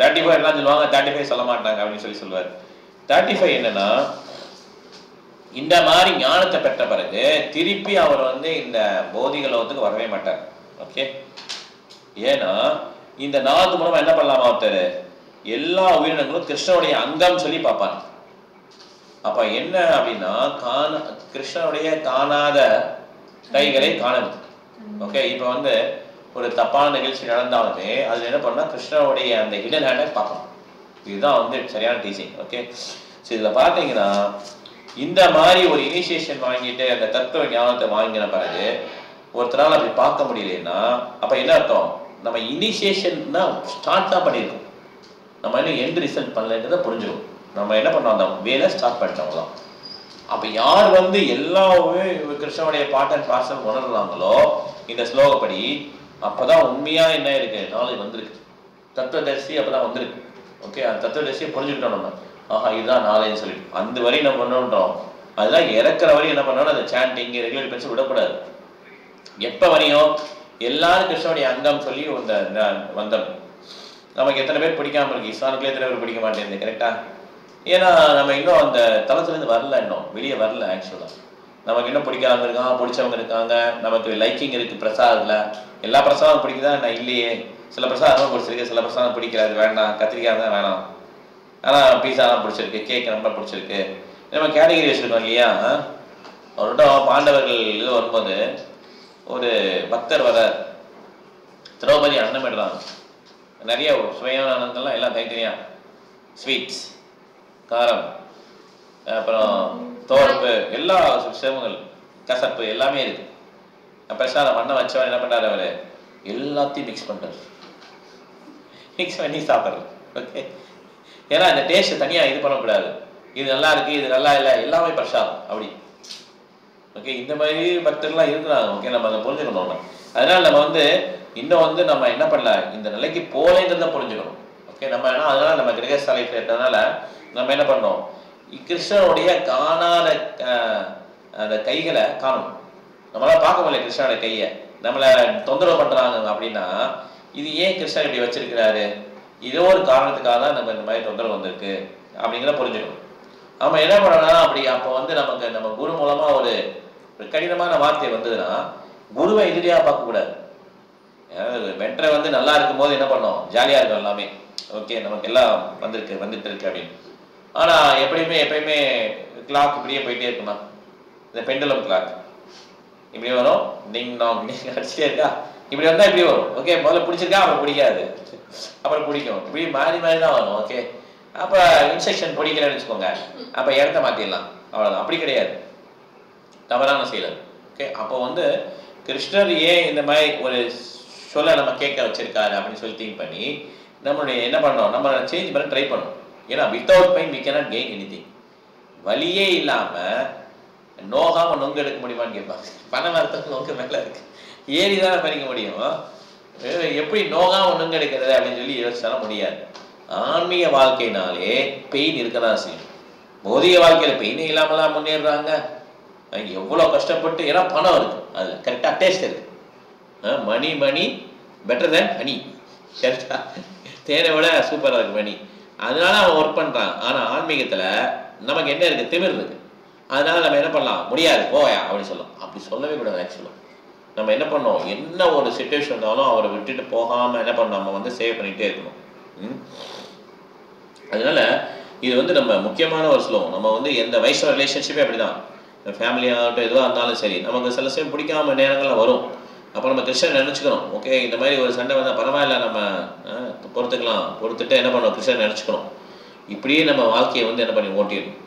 35 எல்லாம் சொல்லுவாங்க, 35 சொல்ல மாட்டாங்க அப்படின்னு சொல்லுவார். 35 என்னன்னா இந்த மாதிரி ஞானத்தை பெற்ற பிறகு திருப்பி அவர் இந்த பௌதிக லோகத்துக்கு வரவே மாட்டார். ஓகே, ஏன்னா இந்த நாலு மூலமா என்ன பண்ணலாமா ஒருத்தர் எல்லா உயிரினங்களும் கிருஷ்ணனுடைய அங்கம் சொல்லி பார்ப்பாங்க. அப்ப என்ன அப்படின்னா கிருஷ்ணனுடைய காணாத கைகளை காணது. ஓகே, இப்ப ஒரு தப்பான நிகழ்ச்சி நடந்தாலுமே அதுல என்ன பண்ணா கிருஷ்ணனுடைய அந்த ஹிடன் ஹேண்டை பார்க்கணும். இதுதான் சரியான டீச்சிங். ஓகே, ஸோ இதுல பார்த்தீங்கன்னா இந்த மாதிரி ஒரு இனிஷியேஷன் வாங்கிட்டு அந்த தத்துவ ஞானத்தை வாங்கின பிறகு ஒருத்தரால் அப்படி பார்க்க முடியலன்னா அப்ப என்ன அர்த்தம்? நம்ம இனிஷியேஷன் தான் ஸ்டார்ட் தான் பண்ணியிருக்கோம், நம்ம இன்னும் எண்ட் ரிசல்ட் பண்ணலன்றதை புரிஞ்சுக்கணும். நம்ம என்ன பண்ணோம், அந்த வேலை ஸ்டார்ட் பண்ணிட்டோம் தான். அப்ப யார் எல்லாமே கிருஷ்ணனுடைய பாட் அண்ட் பார்சல் உணர்றாங்களோ இந்த ஸ்லோகப்படி அப்பதான் உண்மையா என்ன இருக்கு, நாலேஜ் வந்திருக்கு, தத்துவதர்சி அப்பதான் வந்திருக்கு. ஓகே, அந்த தத்துவதர்சியை புரிஞ்சுக்கிட்டோம் நம்ம. ஆஹா, இதுதான் நாலேஜ் சொல்லிட்டு அந்த வரி நம்ம பண்ணுறோம். அதுதான் இறக்குற வரையும் என்ன பண்ணணும், அந்த சாண்டிங் ரெகுலர் பெருசு விடக்கூடாது. எப்ப வரையும் எல்லாரும் கிருஷ்ணனுடைய அங்கம் சொல்லி வந்தோம். நமக்கு எத்தனை பேர் பிடிக்காம இருக்கு, இஸ்லாமுக்குள்ள எத்தனை பேர் பிடிக்க மாட்டேங்குது, கரெக்டா? ஏன்னா நம்ம இன்னும் அந்த தளத்துலேருந்து வரல, இன்னும் வெளியே வரல. ஆக்சுவலா நமக்கு இன்னும் பிடிக்காம இருக்காங்க, பிடிச்சவங்க இருக்காங்க, நமக்கு லைக்கிங் இருக்கு பிரசாதத்துல. எல்லா பிரசாதம் பிடிக்குதா நான் இல்லையே. சில பிரசாதம் பிடிச்சிருக்கு, சில பிரசாதம் பிடிக்கிறாது, வேண்டாம், கத்திரிக்காய் தான் வேணாம். ஆனால் பீஸா தான் பிடிச்சிருக்கு, கேக் ரொம்ப பிடிச்சிருக்கு. நம்ம கேட்டகிரி வச்சுருக்கோம் இல்லையா. அவர்கிட்ட பாண்டவர்கள் இது வரும்போது ஒரு பக்தர் வர திரௌபதி அன்னமிடுறாங்க. நிறைய சுவையான அன்னங்கள்லாம் எல்லாம் தனித்தனியா, ஸ்வீட்ஸ், காரம், அப்புறம் தோர்ப்பு, எல்லா சேவங்கள், கசப்பு எல்லாமே இருக்கு. பிரசாதம் அண்ணன் வச்சவன் என்ன பண்ணுறாரு, அவர் எல்லாத்தையும் மிக்ஸ் பண்ணுறாரு, மிக்ஸ் பண்ணி சாப்பிட்றாரு. ஓகே, ஏன்னா இந்த டேஸ்ட் தனியாக இது பண்ணக்கூடாது. இது நல்லா இருக்கு, இது நல்லா இல்லை, எல்லாமே பிரசாதம் அப்படி. ஓகே, இந்த மாதிரி பக்தர்கள்லாம் இருக்கிறாங்க. ஓகே, நம்ம அதை புரிஞ்சுக்கணும். அதனால நம்ம இன்னும் நம்ம என்ன பண்ணல, இந்த நிலைக்கு போலேங்கிறத புரிஞ்சுக்கணும். ஓகே, நம்ம ஏன்னா அதனால நம்ம கிரகஸ்தலை இருக்கிறதுனால நம்ம என்ன பண்ணோம், கிருஷ்ணனுடைய காணாத அந்த கைகளை காணும். நம்மளால பார்க்க முடியல கிருஷ்ணனுடைய கையை, நம்மளை தொந்தரவு பண்றாங்க அப்படின்னா இது ஏன் கிருஷ்ணன் இப்படி வச்சிருக்கிறாரு, ஏதோ ஒரு காரணத்துக்காக தான் நம்ம இந்த மாதிரி தொந்தரவு வந்திருக்கு அப்படிங்கிறத புரிஞ்சுக்கணும். நம்ம என்ன பண்ணணும் அப்படி அப்போ நமக்கு நம்ம குரு மூலமா ஒரு கடினமான வார்த்தை வந்ததுன்னா குருவை எதிரியா பார்க்கக்கூடாது. மென்டரை நல்லா இருக்கும் போது என்ன பண்ணோம், ஜாலியா இருக்கும் எல்லாமே. ஓகே, நமக்கு எல்லாம் வந்துட்டு இருக்கு அப்படின்னு. ஆனா எப்பயுமே கிளாக் இப்படியே போயிட்டே இருக்குமா, இந்த பெண்டுலம் கிளாக் இப்படி வரும், டிங் டாங் அடிச்சுட்டே இருக்கா, இப்படி வந்தா இப்படி வரும். ஓகே, முதல்ல பிடிச்சிருக்கா, அப்புறம் பிடிக்காது, அப்புறம் பிடிக்கும், இப்படி மாறி தான் வரும். ஓகே, அப்ப இன்ஸ்ட்ரக்ஷன் பிடிக்கலன்னு வச்சுக்கோங்க, அப்ப இடத்த மாத்திடலாம், அவ்வளவுதான். அப்படி கிடையாது, தவறான செயல். ஓகே, அப்போ கிருஷ்ணர் ஏன் இந்த மாதிரி ஒரு சொல்ல நம்ம கேட்க வச்சிருக்காரு அப்படின்னு சொல்லி திங்க் பண்ணி நம்மளுடைய என்ன பண்ணோம், நம்ம சேஞ்ச் பண்ண ட்ரை பண்ணோம். ஏன்னா without pain we cannot gain anything. வலியே இல்லாம நோகாம நொங்கு எடுக்க முடியுமான்னு கேட்பாங்க. பனை மரத்துக்கு நொங்கு மேல இருக்கு, ஏறி தானே பறிக்க முடியும், எப்படி நோகாம நொங்கு எடுக்கிறது அப்படின்னு சொல்லி யோசிச்சாலும் முடியாது. ஆன்மீக வாழ்க்கைனாலே பெயின் இருக்கதான் செய்யும். பௌதிக வாழ்க்கையில பெயினே இல்லாமலாம் முன்னேறாங்க. எவ்வளவு கஷ்டப்பட்டு, ஏன்னா பணம் இருக்கு, அதுல கரெக்டா டேஸ்ட் இருக்கு. மணி பெட்டர் தேன் ஹனி, கரெக்டா? தேனை விட சூப்பராக இருக்கு மணி. அதனால அவன் ஒர்க் பண்ணுறான். ஆனால் ஆன்மீகத்தில் நமக்கு என்ன இருக்குது? திமிர் இருக்குது. அதனால நம்ம என்ன பண்ணலாம்? முடியாது போயா அப்படி சொல்லலாம். அப்படி சொல்லவே கூடாது. ஆக்சுவலாக நம்ம என்ன பண்ணோம், என்ன ஒரு சுச்சுவேஷன் இருந்தாலும் அவரை விட்டுட்டு போகாமல் என்ன பண்ணோம், நம்ம வந்து சேவ் பண்ணிகிட்டே இருக்கணும். அதனால இது வந்து நம்ம முக்கியமான ஒரு ஸ்லோகம். நம்ம வந்து எந்த வயசு ரிலேஷன்ஷிப்பே அப்படி தான், ஃபேமிலியாகட்டும் எதுவாக இருந்தாலும் சரி, நமக்கு சில சமயம் பிடிக்காம நேரங்கள்லாம் வரும். அப்போ நம்ம கிருஷ்ணன் நினச்சிக்கணும். ஓகே, இந்த மாதிரி ஒரு சண்டை வந்தால் பரவாயில்ல, நம்ம பொறுத்துட்டு என்ன பண்ணோம், கிருஷ்ணன் நினச்சிக்கணும். இப்படியே நம்ம வாழ்க்கையை வந்து என்ன பண்ணி ஓட்டிடணும்.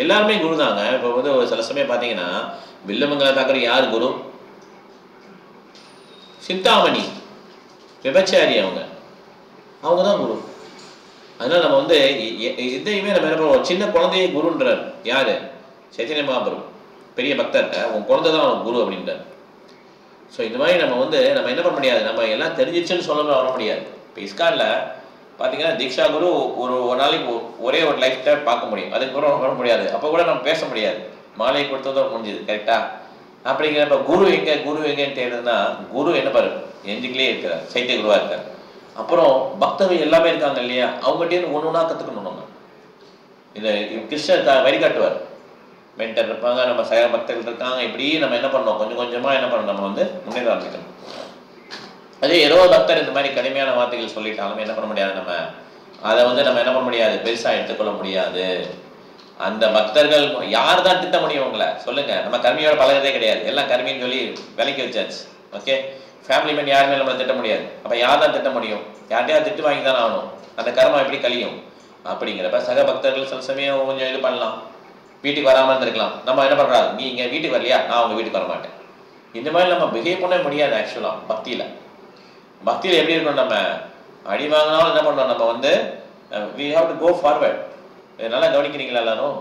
எல்லாருமே குரு தாங்க. இப்போ வந்து ஒரு சில சமயம் பார்த்தீங்கன்னா வில்லுமங்கல தாக்கர் யார் குரு? சிந்தாமணி விபச்சாரி, அவங்க தான் குரு. அதனால நம்ம வந்து எதையுமே நம்ம என்ன பண்ணுவோம், சின்ன குழந்தையே குருன்றார். யாரு? சைத்தன்ய மகாபிரபு பெரிய பக்தர்கிட்ட உன் குழந்தை தான் அவனுக்கு குரு அப்படின்றார். ஸோ இந்த மாதிரி நம்ம வந்து நம்ம என்ன பண்ண முடியாது, நம்ம எல்லாம் தெரிஞ்சிச்சுன்னு சொல்ல வர முடியாது. இப்போ இஸ்கானில் பார்த்தீங்கன்னா தீக்ஷா குரு ஒரு நாளைக்கு ஒரே ஒரு லைஃப் டைம் பார்க்க முடியும், அதுக்கு கூட வர முடியாது. அப்போ கூட நம்ம பேச முடியாது, மாலை கொடுத்ததும் முடிஞ்சுது. கரெக்டாக? அப்படிங்கிறப்ப குரு எங்கேன்னு தேடுதுன்னா, குரு என்ன பாரு எஞ்சிக்கிலே இருக்கிறார், சைத்திய குருவாக இருக்கார். அப்புறம் பக்தர்கள் எல்லாமே இருக்காங்க இல்லையா, அவங்ககிட்டேருந்து ஒன்று ஒன்றா கற்றுக்கணும். நம்ம இதை கிருஷ்ணர் வழிகாட்டுவார். மென்டர் இருப்பாங்க, நம்ம சக பக்தர்கள் இருக்காங்க. இப்படி நம்ம என்ன பண்ணோம், கொஞ்சம் கொஞ்சமாக என்ன பண்ணணும், நம்ம வந்து முன்னேற ஆரம்பிக்கணும். அதே ஏதோ பக்தர் இந்த மாதிரி கடுமையான வார்த்தைகள் சொல்லிட்டாலும் என்ன பண்ண முடியாது, நம்ம அதை வந்து நம்ம என்ன பண்ண முடியாது, பெருசாக எடுத்துக்கொள்ள முடியாது. அந்த பக்தர்கள் யார் தான் திட்ட முடியும் உங்களை சொல்லுங்க? நம்ம கர்மியோட பழகதே கிடையாது, எல்லாம் கர்மின்னு சொல்லி விலைக்கு வச்சாச்சு. ஓகே, ஃபேமிலி மேன் யாருமே நம்மளை திட்ட முடியாது. அப்போ யார் தான் திட்ட முடியும்? யார்ட்டையாவது திட்டு வாங்கி தானே ஆகணும். அந்த கர்மா எப்படி கழியும்? அப்படிங்கிறப்ப சக பக்தர்கள் சில சமயம் கொஞ்சம் இது பண்ணலாம், வீட்டுக்கு வராமல் இருந்திருக்கலாம். நம்ம என்ன பண்ணுறாரு, நீ இங்கே வீட்டுக்கு வரலையா, நான் உங்கள் வீட்டுக்கு வர மாட்டேன். இந்த மாதிரி நம்ம பிஹேவ் பண்ண முடியாது. ஆக்சுவலாக பக்தியில் எப்படி இருக்கணும், நம்ம அடி வாங்கினாலும் என்ன பண்ணோம், நம்ம வந்து we have to go forward. நல்லா கவனிக்கிறீங்களா எல்லாரும்?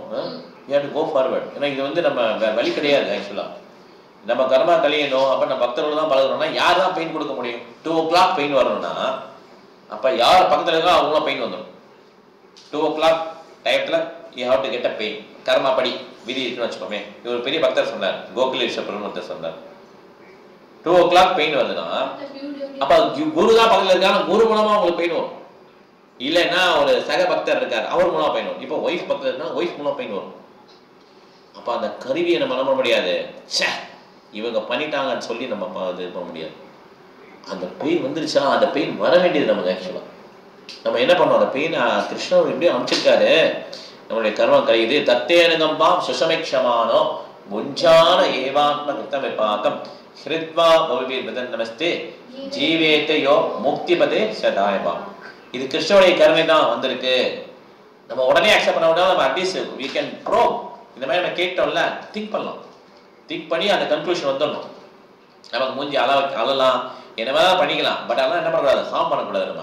we have to go forward. ஏன்னா இது வந்து நம்ம வழி கிடையாது. ஆக்சுவலாக நம்ம கர்மா கழியணும். அப்போ நம்ம பக்தர்கள் தான் பழகணும்னா யார் தான் பெயின் கொடுக்க முடியும்? 2 o'clock பெயின் வரணும்னா அப்போ யார் பக்கத்தில் இருக்கோ அவங்களாம் பெயின் வந்துடும். 2 o'clock டயத்தில் you have to get a pain. கர்மா படி விதி இருக்குன்னு வச்சுக்கோமே. இது ஒரு பெரிய பக்தர் சொன்னார், கோகுல் ரிஷபர்னு ஒருத்தர் சொன்னார். 2 o'clock பெயின் வருதுன்னா அப்போ குரு தான் பக்கத்தில் இருக்காங்க, குரு மூலமாக உங்களுக்கு பெயின் வரும். இல்லைன்னா ஒரு சக பக்தர் இருக்கார், அவர் மூலமாக பெயின் வரும். இப்போ ஒய்ஃப் பக்தர் இருக்குன்னா ஒய்ஃப் மூலம் பெயின் வரும். அப்போ அந்த கருவியை நம்ம நம்ப முடியாது, இவங்க பண்ணிட்டாங்கன்னு சொல்லி நம்ம இது பண்ண முடியாது. அந்த பெயின் வந்துருச்சா, அந்த பெயின் வர வேண்டியது நமக்கு. ஆக்சுவலாக நம்ம என்ன பண்ணோம், அந்த பெயினை கிருஷ்ணன் எப்படியும் அமைச்சிருக்காரு, நம்மளுடைய கர்மம் கழியுது. தத்தேனுகம்பாம் சுஷமைக்ஷமானோ முஞ்சான ஏவாத்ம கிருத்தமை பாக்கம் ஹிருத்வா ஒல்வீர் மிதன் நமஸ்தே ஜீவேத்தையோ முக்திபதே சதாயபா. இது கிருஷ்ணனுடைய கருணை தான் வந்திருக்கு. நம்ம உடனே அக்செப்ட் பண்ண விட நம்ம அட்லீஸ்ட் we can probe. இந்த மாதிரி நம்ம கேட்டோம்ல, திங்க் பண்ணலாம். திங்க் பண்ணி அந்த கன்க்ளூஷன் வந்துடணும். நமக்கு மூஞ்சி அழலாம், என்னவா பண்ணிக்கலாம். பட் அதெல்லாம் என்ன பண்ணக்கூடாது, ஹார்ம் பண்ணக்கூடாது. நம்ம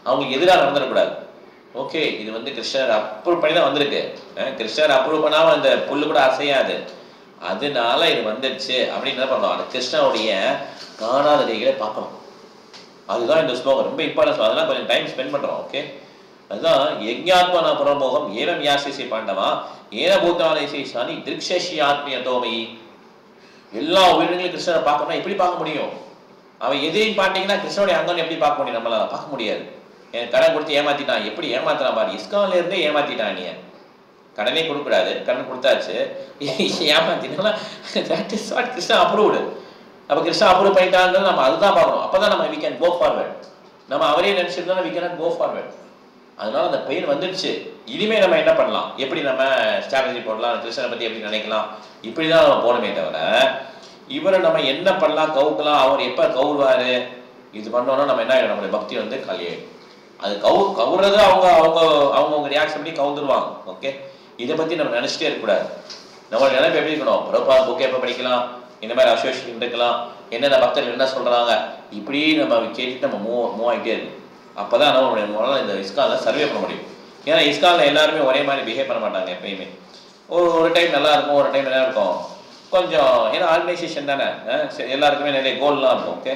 அவங்களுக்கு எதிராக நடந்துடக்கூடாது. ஓகே, இது வந்து கிருஷ்ணர் அப்ரூவ் பண்ணி தான் வந்திருக்கு. கிருஷ்ணர் அப்ரூவ் பண்ணாமல் அந்த புல்லு கூட அசையாது, அதனால இது வந்துடுச்சு அப்படின்னு என்ன பண்ணுவோம், அந்த கிருஷ்ணனுடைய காணாத கைகளை பார்க்கணும். அதுதான் இந்த ஸ்லோகம் ரொம்ப இம்பார்ட்டன்ஸ். அதெல்லாம் கொஞ்சம் டைம் ஸ்பெண்ட் பண்ணுறோம். ஓகே, அதுதான் யஜ்ஞாத்மனா புறமோகம் ஏவம் யாசிசி பாண்டவா ஏன பூத்தானேசி சனி திருக்ஷேஷி ஆத்மிய தோமயி. எல்லா உயிரினங்களையும் கிருஷ்ணரை பார்க்கணும்னா எப்படி பார்க்க முடியும்? அவன் எதையும் பார்த்தீங்கன்னா கிருஷ்ணனுடைய அங்கன்னு எப்படி பார்க்க முடியும்? நம்மளால பார்க்க முடியாது. என் கடன் கொடுத்து ஏமாத்திட்டான், எப்படி ஏமாத்தினா பாரு, இஸ்கான்ல இருந்தே ஏமாத்திட்டான். நீ கடனே கொடுக்கூடாது, கடன் கொடுத்தாச்சு, ஏமாத்தினா that is what Krishna approved. அப்போ கிருஷ்ணா அப்ரூவ் பண்ணிட்டாங்க, நம்ம அதுதான் பார்க்கணும். அப்போதான் நம்ம we can go forward. நம்ம அவரே நினைச்சிருந்தோம் we cannot go forward. அதனால அந்த பெயின் வந்துடுச்சு. இனிமே நம்ம என்ன பண்ணலாம், எப்படி நம்ம ஸ்ட்ராட்டஜி போடலாம், கிருஷ்ணனை பற்றி எப்படி நினைக்கலாம், இப்படி தான் நம்ம போகணுமே தவிர இவரை நம்ம என்ன பண்ணலாம், கவுக்கலாம், அவர் எப்போ கவுருவார், இது பண்ணோன்னா நம்ம என்ன ஆகிடும், நம்மளுடைய பக்தி வந்து காலியாயிடும். அது கவுறது அவங்க ரியாக்ஷன் பண்ணி கவுந்துருவாங்க. ஓகே, இதை பற்றி நம்ம நினச்சிட்டே இருக்கக்கூடாது. நம்மளோட நினைப்பு எப்படி இருக்கணும், பிரபா புக்கை எப்போ படிக்கலாம், இந்த மாதிரி அசோசியேஷன் இருக்கலாம், என்னென்ன பக்தர்கள் என்ன சொல்கிறாங்க, இப்படி நம்ம கேட்டுட்டு நம்ம மூவ் ஆகிட்டே இருக்கும். அப்போ தான் நம்மளுடைய இந்த இஸ்கானில் சர்வே பண்ண முடியும். ஏன்னா இஸ்கானில் எல்லாருமே ஒரே மாதிரி பிஹேவ் பண்ண மாட்டாங்க எப்பயுமே. ஒரு டைம் நல்லா இருக்கும், ஒரு டைம் நல்லா இருக்கும் கொஞ்சம். ஏன்னா ஆர்கனைசேஷன் தானே, எல்லாருக்குமே நிறைய கோல்லாம் இருக்கும். ஓகே,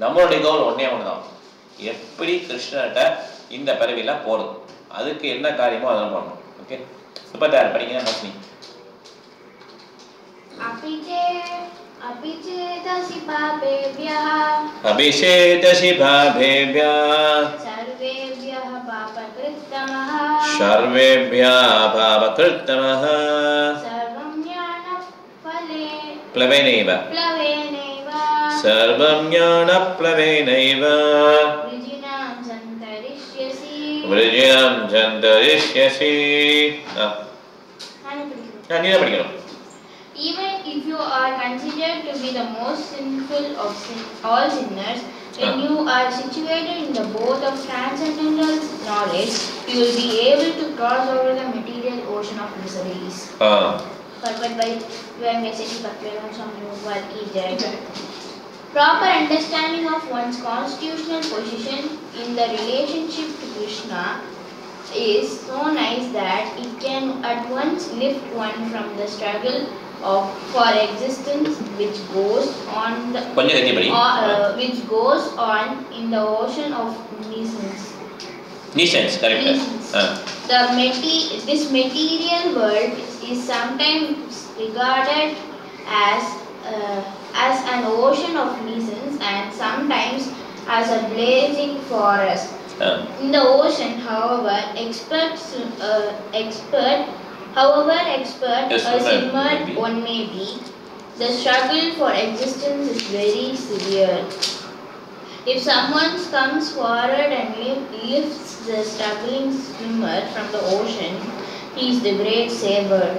நம்மளுடைய கோல் ஒன்றே ஒன்று தான், எப்படி கிருஷ்ணர்கிட்ட இந்த பிறவியில் போகிறது, அதுக்கு என்ன காரியமோ அதெல்லாம் பண்ணணும். ஓகே, இப்போ படிங்க நோக்கி. අපිට अपिचेतसि पापेभ्यः अभिषेदसि भावेभ्यः सर्वेभ्यः पापकृत्तमः सर्वेभ्यः पापकृत्तमः सर्वं ज्ञानफले प्लवेनैव सर्वं ज्ञानप्लवेनैव वृजिनां सन्तरिष्यसि वृजिनं सन्तरिष्यसि நீ தான் படிக்கணும். Even if you are considered to be the most sinful of all sinners, when you are situated in the boat of transcendental knowledge, you will be able to cross over the material ocean of miseries. Covered by Venkateswara Bhaktivedanta Swami Valki Jai. Proper understanding of one's constitutional position in the relationship to Krishna is so nice that it can at once lift one from the struggle for existence which goes on in the ocean of nuisance. Correct. This material world is sometimes regarded as an ocean of nuisance and sometimes as a blazing forest. In the ocean, however expert swimmer one may be, the struggle for existence is very severe. If someone comes forward and lifts the struggling swimmer from the ocean, he is the great saver.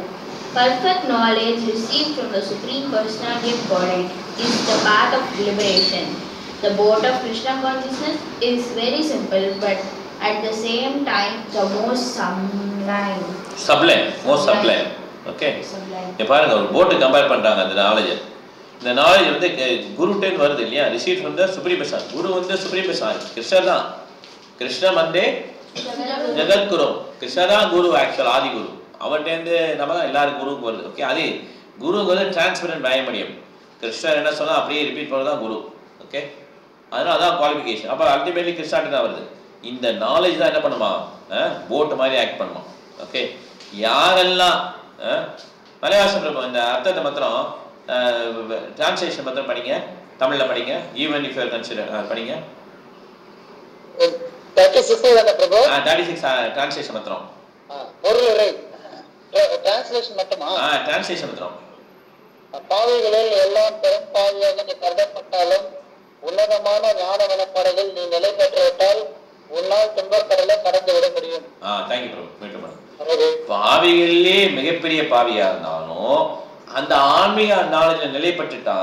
Perfect knowledge received from the Supreme Personality of Godhead is the path of liberation. The boat of Krishna consciousness is very simple, but at the same time the most sublime. Most sublime. Okay. இப்ப பாருங்க ஒரு boat compare பண்றாங்க அந்த knowledge. இந்த knowledge வந்து குருட்டேன் வருது இல்லையா? Receive from the supreme person. Guru வந்து சுப்ரீம் பர்சன். கிருஷ்ணர் தான். கிருஷ்ண மந்தே ஜெகத்குரு. கிருஷ்ணர் தான் குரு ஆக்சுவல் ஆதி குரு. அவர்ட்ட இருந்து நம்ம தான் எல்லாரும் குருக்கு வருது. ஓகே. அது குருக்கு வந்து டிரான்ஸ்பரண்ட் பயமடியம். கிருஷ்ணர் என்ன சொன்னா அப்படியே ரிப்பீட் பண்றது தான் குரு. ஓகே. அதனால அதான் குவாலிஃபிகேஷன். அப்போ அல்டிமேட்லி கிருஷ்ணாட்டு தான் வருது. இந்த நாலேஜ் தான் என்ன பண்ணுமா? போட் மாதிரி ஆக்ட் பண்ணுமா. ஓகே. யாரெல்லாம் மலையாளம் இந்த அர்த்தத்தை மாத்திரம் டிரான்ஸ்லேஷன் மாத்திரம் படிங்க, தமிழ்ல படிங்க. Even if you are consider படிங்க. 36 டிரான்ஸ்லேஷன் மாத்திரம். டிரான்ஸ்லேஷன் மட்டுமா? டிரான்ஸ்லேஷன் மாத்திரம். பாவிகளில் எல்லாம் பெரும் பாவியாக நீ கருதப்பட்டாலும் உன்னதமான ஞான வனப்பாடுகள் நீ நிலை பெற்றுவிட்டால் உன்னால் துன்பக்கடலை கடந்து விட முடியும். பாவிகளிலே மிகப்பெரிய பாவியா இருந்தாலும் அந்த ஆன்மீக நாலேஜ்ல நிலை பெற்றுட்டா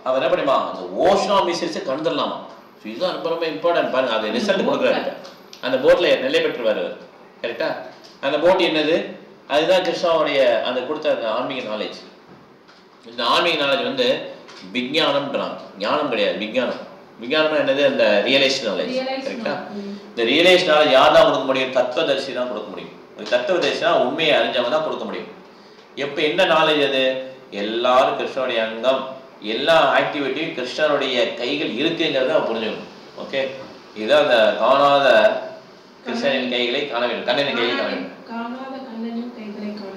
அவர் என்ன பண்ணுமா? அந்த ஓஷன் ஆஃப் மிஸ்டேக்ஸை கடந்துடலாமா. இதுதான் ரொம்ப ரொம்ப இம்பார்ட்டன்ட். பாருங்க, அது ரிசல்ட் கொடுக்குறாரு. அந்த போட்ல நிலை பெற்றுவாரு. கரெக்டா? அந்த போட் என்னது? அதுதான் கிருஷ்ணாவுடைய அந்த கொடுத்த அந்த ஆன்மீக நாலேஜ். இந்த ஆன்மீக நாலேஜ் வந்து விஞ்ஞானம்ன்றாங்க. ஞானம் கிடையாது, விஞ்ஞானம். விஞ்ஞானம் என்னது? அந்த ரியலைஸ் நாலேஜ். கரெக்டா? இந்த ரியலைஸ் நாலேஜ் யார் தான் கொடுக்க முடியும்? தத்துவதர்சி தான் கொடுக்க முடியும். தத்துவதர்சினா உண்மையை அறிஞ்சவங்க தான் கொடுக்க முடியும். எப்ப என்ன நாலேஜ்? அது எல்லாரும் கிருஷ்ணனுடைய அங்கம், எல்லா ஆக்டிவிட்டியும் கிருஷ்ணனுடைய கைகள் இருக்குங்கிறத புரிஞ்சுக்கணும். ஓகே. இதுதான் அந்த காணாத கிருஷ்ணனின் கைகளை காண வேண்டும், கண்ணனின் கைகளை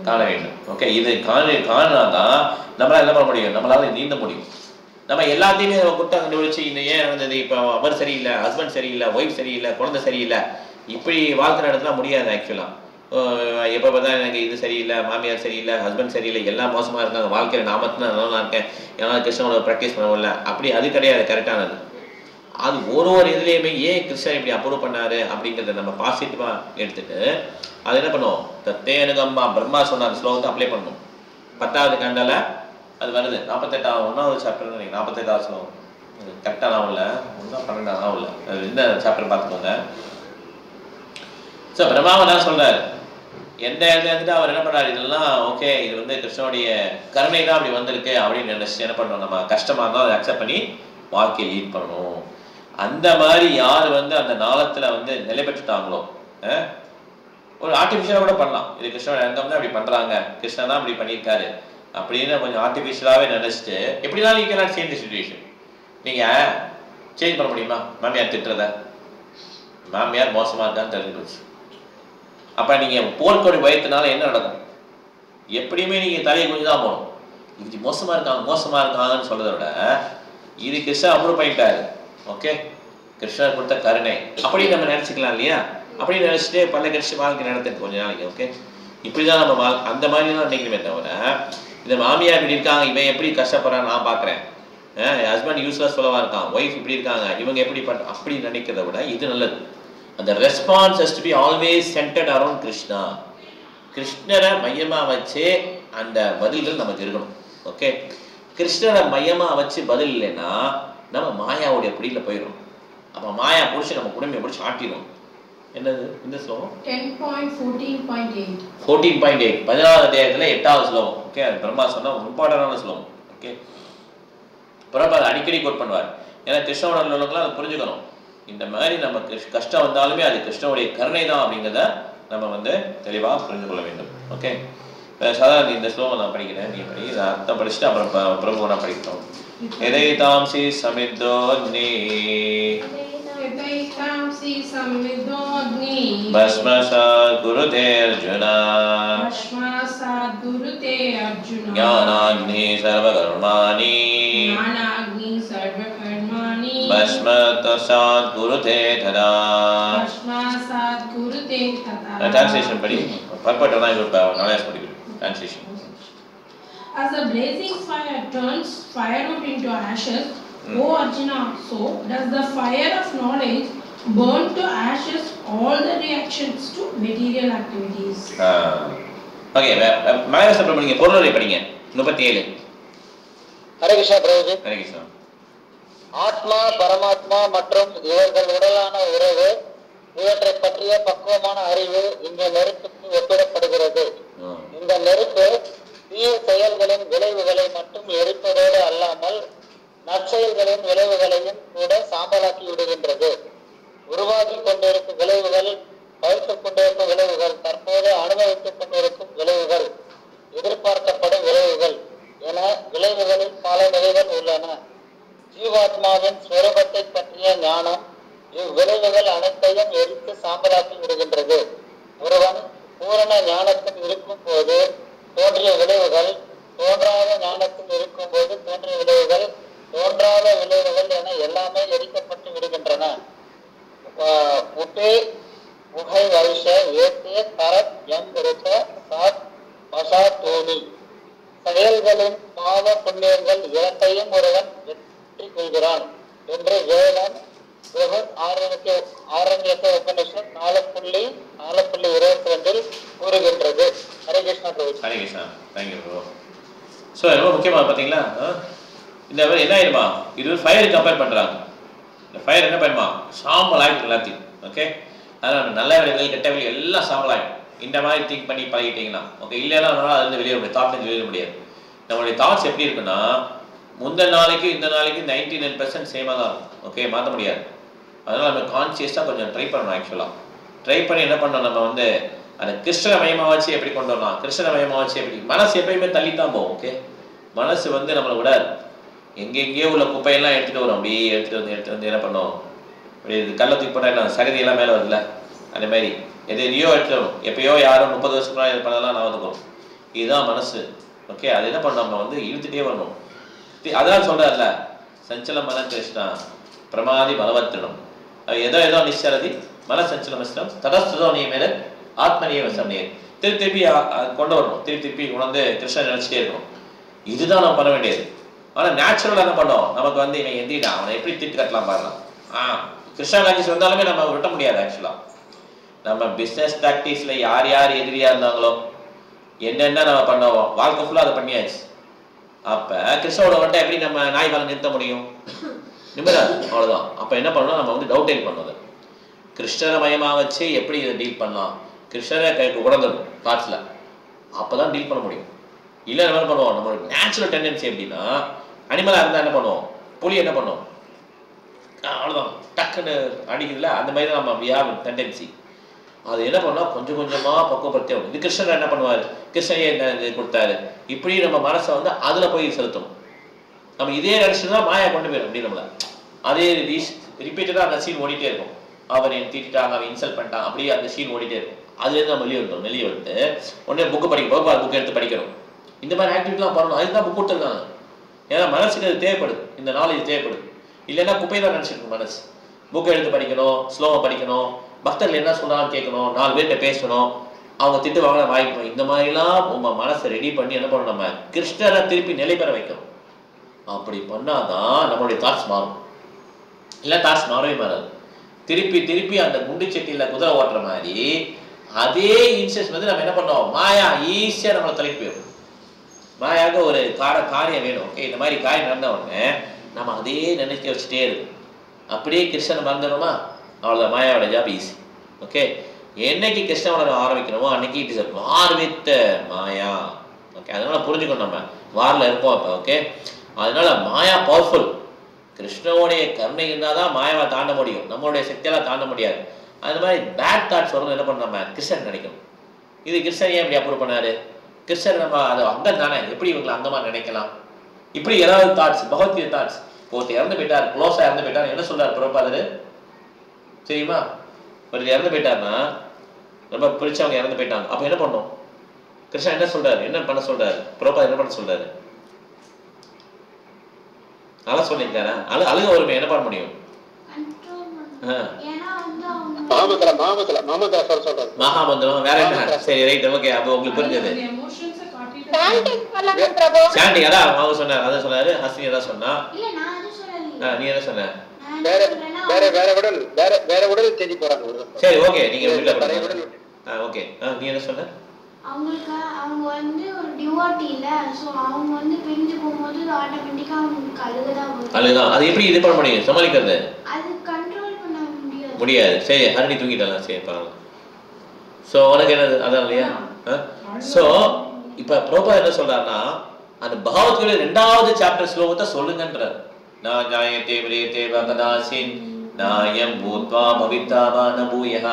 காண வேண்டும். ஓகே. இது காணாதான் நம்மளால என்ன பண்ண முடியும்? நம்மளால நீந்த முடியும். நம்ம எல்லாத்தையுமே குற்றம் கண்டுபிடிச்சு இந்த ஏன் நடந்தது, இப்போ அவர் சரியில்லை, ஹஸ்பண்ட் சரியில்லை, ஒய்ஃப் சரியில்லை, குழந்தை சரியில்லை, இப்படி வாழ்க்கை நடத்தலாம் முடியாது. ஆக்சுவலா எப்போ பார்த்தா எனக்கு இது சரியில்லை, மாமியார் சரியில்லை, ஹஸ்பண்ட் சரியில்லை, எல்லாம் மோசமாக இருக்காங்க, வாழ்க்கையில் நாமத்தான் நல்லா இருக்கேன், ஏன்னா கிருஷ்ணனோட ப்ராக்டிஸ் பண்ணவில்ல, அப்படி அது கிடையாது. கரெக்டானது அது ஒரு இதுலேயுமே ஏன் கிருஷ்ணன் இப்படி அப்ரூவ் பண்ணாரு அப்படிங்கிறத நம்ம பாசிட்டிவாக எடுத்துட்டு அது என்ன பண்ணுவோம்? தத்தேனுகம்மா பிரம்மா சொன்ன அந்த ஸ்லோகத்தை அப்ளை பண்ணணும். 10வது கண்டல அது வருது. 48வது சாப்டர் 48வது ஸ்லோகம். கரெக்டாக நாவல 12வது நாவல இந்த சாப்டர் பார்த்துக்கோங்க. ஸோ பிரம்மாவை தான் சொல்றாரு. எந்த இடத்துல அவர் என்ன பண்றாரு? இதெல்லாம் ஓகே, இது வந்து கிருஷ்ணனுடைய கருணை தான் அப்படி வந்திருக்கு அப்படின்னு நினைச்சு என்ன பண்ணணும்? நம்ம கஷ்டமா இருந்தால் அதை அக்செப்ட் பண்ணி வாழ்க்கையை லீட் பண்ணணும். அந்த மாதிரி யார் வந்து அந்த நாளத்துல வந்து நிலை பெற்றுட்டாங்களோ, ஒரு ஆர்டிஃபிஷியலாக கூட பண்ணலாம். இது கிருஷ்ணனுடைய அங்கம் தான் அப்படி பண்றாங்க, கிருஷ்ணன் தான் அப்படி பண்ணியிருக்காரு அப்படின்னு கொஞ்சம் ஆர்டிஃபிஷியலாகவே நினைச்சிட்டு எப்படினாலும் you cannot change the situation. நீங்க சேஞ்ச் பண்ண முடியுமா? மாமியார் திட்டுறத, மாமியார் மோசமா இருக்கான்னு தெரிஞ்சு போச்சு. அப்ப நீங்க போர்க்கொடி பயத்தினால என்ன நடக்கும்? எப்படியுமே நீங்க தலையை கொஞ்சம் தான் போகணும். இது மோசமா இருக்காங்கன்னு சொல்றதை விட இது கிருஷ்ணா அப்ரூவ் பண்ணிட்டாரு. ஓகே, கிருஷ்ணர் கொடுத்த கருணை அப்படி நம்ம நினைச்சுக்கலாம் இல்லையா? அப்படி நினைச்சிட்டு பல கிருஷ்ண வாழ்க்கை நடத்துறது கொஞ்ச நாளைக்கு. ஓகே, இப்படிதான் நம்ம அந்த மாதிரி தான் நினைக்கணுமே தவிர இந்த மாமியார் இப்படி இருக்காங்க, இவன் எப்படி கஷ்டப்படுறான்னு நான் பார்க்குறேன், ஹஸ்பண்ட் யூஸ்லெஸ் சொல்லவா இருக்கான், ஒய்ஃப் இப்படி இருக்காங்க, இவங்க எப்படி அப்படி நினைக்கிறத விட இது நல்லது. அந்த response has to be always centred around Krishna. கிருஷ்ணரை மையமாக வச்சே அந்த பதில்கள் நமக்கு இருக்கணும். ஓகே, கிருஷ்ணரை மையமாக வச்சு பதில் இல்லைன்னா நம்ம மாயாவுடைய பிடியில் போயிடும். அப்போ மாயா பிடிச்சி நம்ம குடும்பம் பிடிச்சி ஆட்டிடும். என்னது இந்த ஸ்லோகம்? 10.14.8 14.8 16வது அத்தியாயத்தில் 8வது ஸ்லோகம். ஓகே, அது பிரம்மா சொன்ன இம்பார்ட்டன்டான ஸ்லோகம். ஓகே, பிரம்மா அடிக்கடி கோட் பண்ணுவார். ஏன்னா கிருஷ்ணனோட உள்ளவங்களாம் அதை புரிஞ்சுக்கணும். இந்த மாதிரி நம்ம கஷ்டம் வந்தாலுமே அது கிருஷ்ணனுடைய கருணை தான் அப்படிங்கிறத நம்ம தெளிவாக புரிந்து கொள்ள வேண்டும். ஓகே, சாதாரண இந்த ஸ்லோகம் நான் படிக்கிறேன், நீ படி. இதை அர்த்தம் படிச்சுட்டு அப்புறம் பிரபு நான் படிக்கிறோம். எதை தாம்சி சமித்தோக்னி பஸ்மசாத் குருதே அர்ஜுனா ஞானாக்னி சர்வகர்மாணி பஸ்மசாத் குருதே ததா. டிரான்ஸ்லேஷன் படி பர்பட் தான் இது நாலேஜ் படிக்கிறேன். Translation. As the blazing fire turns firewood into ashes, O Arjuna, so does the fire of knowledge burn to ashes all the reactions to material activities. Okay, மலையாள சப்ளை படிங்க, பொருளுரை படிங்க. 37. ஹரே கிருஷ்ணா பிரபுஜி. ஹரே கிருஷ்ணா. ஆத்மா, பரமாத்மா மற்றும் இவர்கள் உடலான உறவு இவற்றை பற்றிய பக்குவமான அறிவு இந்த நெருப்புக்கு ஒப்பிடப்படுகிறது. இந்த நெருப்பு தீய செயல்களின் விளைவுகளை மட்டும் எரிப்பதோடு அல்லாமல் நற்செயல்களின் விளைவுகளையும் கூட சாம்பலாக்கி விடுகின்றது. உருவாகி கொண்டிருக்கும் விளைவுகள், பழுத்துக் கொண்டிருக்கும் விளைவுகள், தற்போது அனுபவித்துக் கொண்டிருக்கும் விளைவுகள், எதிர்பார்க்கப்படும் விளைவுகள் என விளைவுகளில் பல நிலைகள் உள்ளன. ஜீவாத்மாவின் ஸ்வரூபத்தை பற்றிய ஞானம் இவ்விளைவுகள் அனைத்தையும் எரித்து சாம்பலாக்கி விடுகின்றது. ஒருவன் பூரண ஞானத்தில் இருக்கும் போது தோன்றிய விளைவுகள், தோன்றாத ஞானத்தில் இருக்கும் போது தோன்றிய விளைவுகள், தோன்றாத விளைவுகள் என எல்லாமே எரிக்கப்பட்டு விடுகின்றன. உபே உகை வருஷ ஏத்தே தரத் எம் இருக்க சாத் மசா தோனி. செயல்களின் பாவ புண்ணியங்கள் இரண்டையும் ஒருவன் வெற்றி கொள்கிறான் என்று வேதம் ஆரண்யக்க உபநிஷத் 4.22 கூறுகின்றது. Hare Krishna Prabhu. Hare Krishna. Thank you bro. So ரொம்ப முக்கியமாக பார்த்தீங்களா, இந்த என்ன ஆயிடுமா, இது ஃபயர் கம்பேர் பண்ணுறாங்க. இந்த ஃபயர் என்ன பண்ணுமா, சாம்பல் ஆகிடும் எல்லாத்தையும். ஓகே, அதனால் நல்ல விளைவுகள் கெட்ட விளைவுகள் எல்லாம் சாம்பல் ஆகிடும். இந்த மாதிரி திங்க் பண்ணி பழகிட்டீங்கன்னா ஓகே. இல்லைன்னா நம்மளால் அதுலேருந்து வெளியே முடியாது, தாட்லேருந்து வெளியே முடியாது. நம்மளுடைய தாட்ஸ் எப்படி இருக்குன்னா, முந்தின நாளைக்கு இந்த நாளைக்கு 99% சேமாக தான் இருக்கும். ஓகே, மாற்ற முடியாது. அதனால் நம்ம கான்சியஸாக கொஞ்சம் ட்ரை பண்ணணும். ஆக்சுவலாக ட்ரை பண்ணி என்ன பண்ணோம், நம்ம அந்த கிருஷ்ண மயமாக வச்சு எப்படி கொண்டு வரலாம், கிருஷ்ண மயமாக வச்சு எப்படி, மனசு எப்பயுமே தள்ளித்தான் போகும். ஓகே, மனசு நம்மளை விடாது. எங்கெங்கேயோ உள்ள குப்பையெல்லாம் எடுத்துகிட்டு வரும், அப்படியே எடுத்துகிட்டு வந்து என்ன பண்ணோம், இப்படி கல்லை தூக்கி போட்டால் என்ன சகதியெல்லாம் மேலே வருதுல்ல, அதே மாதிரி எதையோ எடுத்துகிட்டு வரும். எப்பயோ யாரும் 30 வருஷம் இது பண்ணதெல்லாம் நான் வந்துக்கும். இதுதான் மனசு. ஓகே, அது என்ன பண்ணோம், நம்ம இழுத்துட்டே வரணும். அதான் சொல்கிறார்ல, சஞ்சல மன கிருஷ்ணா பிரமாதி பலவத்தினம் ஏதோ நிச்சரதி மன சஞ்சலமிஷ்டம் தடஸ்தோ நீ மேலே ஆத்மனிய வசம் நீர். திருப்பி கொண்டு வரணும், திருப்பி உணர்ந்து கிருஷ்ணன் நினச்சிட்டே இருக்கணும். இதுதான் நம்ம பண்ண வேண்டியது. ஆனால் நேச்சுரலாக என்ன பண்ணோம், நமக்கு இவன் எந்திரிட்டான், அவனை எப்படி திட்டு கட்டலாம் பாருலாம். கிருஷ்ணா காஞ்சிஸ் வந்தாலுமே நம்ம விட்ட முடியாது. ஆக்சுவலாக நம்ம பிஸ்னஸ் ப்ராக்டிஸில் யார் யார் எதிரியாக இருந்தாங்களோ என்னென்ன நம்ம பண்ணுவோம், வாழ்க்கை ஃபுல்லாக அதை பண்ணியாச்சு. அப்போ கிருஷ்ணோட வந்துட்டு எப்படி நம்ம நாய் வேலை நிறுத்த முடியும், நிமிடாது, அவ்வளோதான். அப்போ என்ன பண்ணணும், நம்ம டவுட் பண்ணுவது கிருஷ்ணரை மயமாக வச்சு எப்படி இதை டீல் பண்ணலாம், கிருஷ்ணரை உடந்துடும் தாட்ஸில், அப்போ தான் டீல் பண்ண முடியும். இல்லை என்ன பண்ணுவோம், நம்மளோட நேச்சுரல் டெண்டன்சி எப்படின்னா, அனிமலாக இருந்தால் என்ன பண்ணுவோம், புலி என்ன பண்ணுவோம், அவ்வளோதான் டக்குன்னு அடிக்கிறதுல, அந்த மாதிரி தான் நம்ம வி ஹேவ் டெண்டன்சி. அது என்ன பண்ணால் கொஞ்சம் கொஞ்சமாக பக்குவப்படுத்தே ஆகும். இது கிருஷ்ணர் என்ன பண்ணுவார், கிருஷ்ணரையே என்ன இது கொடுத்தாரு, இப்படி நம்ம மனசை அதில் போய் செலுத்தணும். நம்ம இதே நினச்சிட்டு தான் மாயா கொண்டு போயிடும் அப்படி நம்மளை. அதே ரிப்பீட்டடாக அந்த சீன் ஓடிட்டே இருக்கும். அவன் என் தீட்டாங்க, அவன் இன்சல்ட் பண்ணிட்டான், அப்படியே அந்த சீன் ஓடிட்டே இருக்கும். அதுலேருந்து நம்ம வெளியே வந்துடும். வெளியே வந்துட்டு உடனே புக்கு படிக்க புக்கு எடுத்து படிக்கணும். இந்த மாதிரி ஆக்டிவிட்டிலாம் பண்ணணும். அதுக்கு தான் புக் கொடுத்துருக்காங்க. ஏன்னா மனசுக்கு அது தேவைப்படுது, இந்த நாலேஜ் தேவைப்படுது. இல்லைன்னா குப்பை தான் நினச்சிருக்கு மனசு. புக்கை எடுத்து படிக்கணும், ஸ்லோவாக படிக்கணும், பக்தர்கள் என்ன சொன்னாலும் கேட்கணும், 4 பேர்கிட்ட பேசணும், அவங்க திட்டு வாங்க வாங்கிக்கணும். இந்த மாதிரிலாம் உங்கள் மனசை ரெடி பண்ணி என்ன பண்ணணும், நம்ம கிருஷ்ணரை திருப்பி நிலை பெற வைக்கணும். அப்படி பண்ணாதான் நம்மளுடைய தாட்ஸ் மாறும். இல்லை தாட்ஸ் மாறவே மாறாது. திருப்பி திருப்பி அந்த குண்டு சட்டியில் குதிரை ஓட்டுற மாதிரி அதே இன்சென்ஸ் வந்து நம்ம என்ன பண்ணோம், மாயா ஈஸியாக நம்மளை தலைக்கு போயிடும். மாயாக ஒரு காரியம் வேணும். ஓகே, இந்த மாதிரி காரியம் நடந்த உடனே நம்ம அதே நினைக்க வச்சுட்டே இருக்கும். அப்படியே கிருஷ்ணனை மறந்துடுமா, அவ்வளோதான், மாயாவோட ஜாப் ஈஸி. ஓகே, என்னைக்கு கிருஷ்ணனை ஆரம்பிக்கணுமோ அன்னைக்கு it is a war with Maya. Okay, அதனால புரிஞ்சுக்கணும், நம்ம வாரில் இருப்போம் இப்போ. ஓகே, அதனால மாயா பவர்ஃபுல். கிருஷ்ணனுடைய கருணை இருந்தால் தான் மாயாவை தாண்ட முடியும், நம்மளுடைய சக்தியெல்லாம் தாண்ட முடியாது. அது மாதிரி பேட் தாட்ஸ் வரணும், என்ன பண்ண நம்ம கிருஷ்ணன் நினைக்கணும். இது கிருஷ்ணன் ஏன் இப்படி அப்ரூவ் பண்ணாரு? கிருஷ்ணன் நம்ம அது அங்கம் தானே, எப்படி இவங்களை அங்கமா நினைக்கலாம்? இப்படி ஏதாவது தாட்ஸ், பகவத்கீதை தாட்ஸ். ஒருத்தர் இறந்து போயிட்டார், க்ளோஸாக இறந்து போயிட்டார், என்ன சொல்றாரு பிரபுபாதர் தெரியுமா? ஒருத்தர் இறந்து போயிட்டாருன்னா, ரொம்ப பிடிச்சவங்க இறந்து போயிட்டாங்க, அப்போ என்ன பண்ணணும்? கிருஷ்ணன் என்ன சொல்றாரு, என்ன பண்ண சொல்றாரு? பிரபுபாதர் என்ன பண்ண சொல்றாரு? அழ சொல்லியிருக்காரா? அழுக வருமே, என்ன பண்ண முடியும்? மகாமந்திரம் வேற என்ன? சரி, ரைட், ஓகே, அப்போ உங்களுக்கு புரிஞ்சது. சாண்டி அதான் அவங்க சொன்னார், அதான் சொன்னாரு. ஹஸ்னி அதான் சொன்னா. நீ என்ன சொன்ன? வேற உடல் தேடி போறாங்க. சரி, ஓகே, நீங்க உள்ள ஓகே, நீ என்ன சொன்ன? அவங்களுக்கு அவங்க வந்து ஒரு டிவோட்டி இல்ல, சோ அவங்க வந்து பிரிஞ்சு போகும்போது ஆட்டோமேட்டிக்கா அவங்களுக்கு அழுகதான். அது எப்படி இது பண்ண முடியும், சமாளிக்கிறது? அது கண்ட்ரோல் பண்ண முடியாது. சரி, ஹரணி தூங்கிட்டாலாம். சரி, பரவாயில்ல. ஸோ உனக்கு என்னது அதான் இல்லையா? ஸோ இப்போ பிரபுபாதர் என்ன சொல்றாருன்னா, அந்த பகவத்கீதை 2வது சாப்டர் ஸ்லோகத்தை சொல்லுங்கன்றார். நான் ஞாயத்தே விரேத்தே வகதாசின் நாயம் பூத்வா பவித்தாவா ந பூயஹ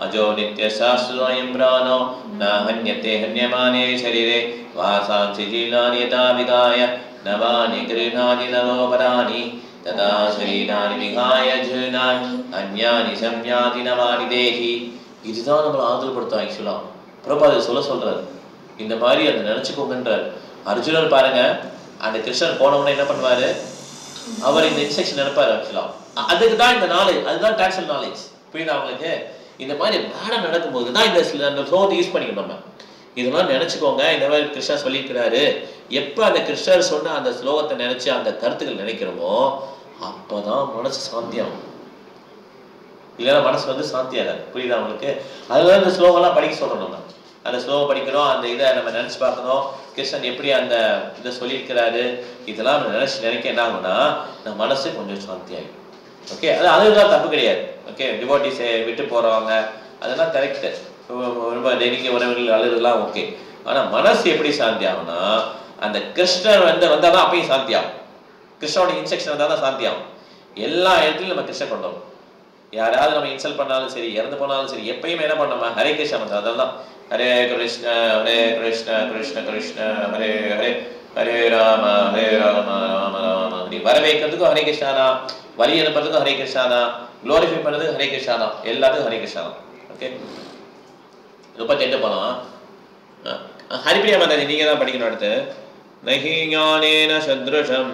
அஜோ நித்ய சாஸ்வயம் பிராணோ ந ஹன்யதே ஹன்யமானே சரீரே வாசாம்சி ஜீலானி யதா விகாய நவானி கிருணானி நவோபராணி ததா சரீரானி விகாய ஜீர்ணானி அன்யானி சம்யாதி நவானி தேஹி. இதுதான் நம்மளை ஆதரப்படுத்தும். ஆக்சுவலா பிரபுபாதர் சொல்றாரு, இந்த மாதிரி அதை நினைச்சுக்கோங்கன்றார். அர்ஜுனன் பாருங்க, அந்த கிருஷ்ணன் போனவொடனே என்ன பண்ணுவாரு, அவர் இந்த இன்ஸ்ட்ரக்ஷன் நினைப்பாரு. ஆக்சுவலா அதுக்கு தான் இந்த நாலேஜ், அதுதான் டாக்ஸல் நாலேஜ். புரியுதா உங்களுக்கு? இந்த மாதிரி பேடா நடக்கும்போது தான் இந்த ஸ்லோகத்தை யூஸ் பண்ணிக்கணும். நம்ம இதெல்லாம் நினைச்சுக்கோங்க, இந்த மாதிரி கிருஷ்ணர் சொல்லியிருக்கிறாரு. எப்ப அந்த கிருஷ்ணர் சொன்ன அந்த ஸ்லோகத்தை நினைச்சு அந்த கருத்துக்கள் நினைக்கிறோமோ அப்பதான் மனசு சாந்தியாகும். இல்லைன்னா மனசு வந்து சாந்தியாகாது. புரியுதா உங்களுக்கு? அதுதான் இந்த ஸ்லோகம்லாம் படிக்க சொல்றோம். நம்ம அந்த ஸ்லோகம் படிக்கணும், அந்த இதை நம்ம நினைச்சு பார்க்கணும், கிருஷ்ணன் எப்படி அந்த இதை சொல்லியிருக்கிறாரு, இதெல்லாம் நம்ம நினைக்க என்ன ஆகும்னா நம்ம மனசு கொஞ்சம் சாந்தி ஆகிடும். ஓகே, அதுதான் தப்பு கிடையாது. ஓகே, டிவோட்டிஸை விட்டு போறவங்க அதெல்லாம் கரெக்டு, ரொம்ப நெருங்கிய உறவுகள் அழுதுலாம் ஓகே. ஆனால் மனசு எப்படி சாந்தி ஆகும்னா அந்த கிருஷ்ணர் வந்தால் தான் அப்பயும் சாந்தி ஆகும். கிருஷ்ணனோட இன்ஸ்ட்ரக்ஷன் வந்தால் தான் சாந்தி ஆகும். எல்லா இடத்துலையும் நம்ம கிருஷ்ணன் கொண்டு வரும். யாராவது நம்ம இன்சல்ட் பண்ணாலும் சரி, இறந்து போனாலும் சரி, எப்பயுமே என்ன பண்ணோமா ஹரே கிருஷ்ணா மந்திரம். அதெல்லாம் ஹரே கிருஷ்ண கிருஷ்ண கிருஷ்ண ஹரே ஹரே, ஹரே ராம ராம ராம ஹரி. வரவேற்கிறதுக்கும் ஹரே கிருஷ்ணா, வழி அனுப்புறதுக்கும் ஹரே கிருஷ்ணா, குளோரிஃபை பண்ணுறதுக்கு ஹரே கிருஷ்ணா, எல்லாத்துக்கும் ஹரே கிருஷ்ணா. ஓகே, 38 போலாம். ஹரிப்பிரியா மாதாஜி நீங்க தான் படிக்கணும். அடுத்து நஹி ஞானேன சத்ருஷம்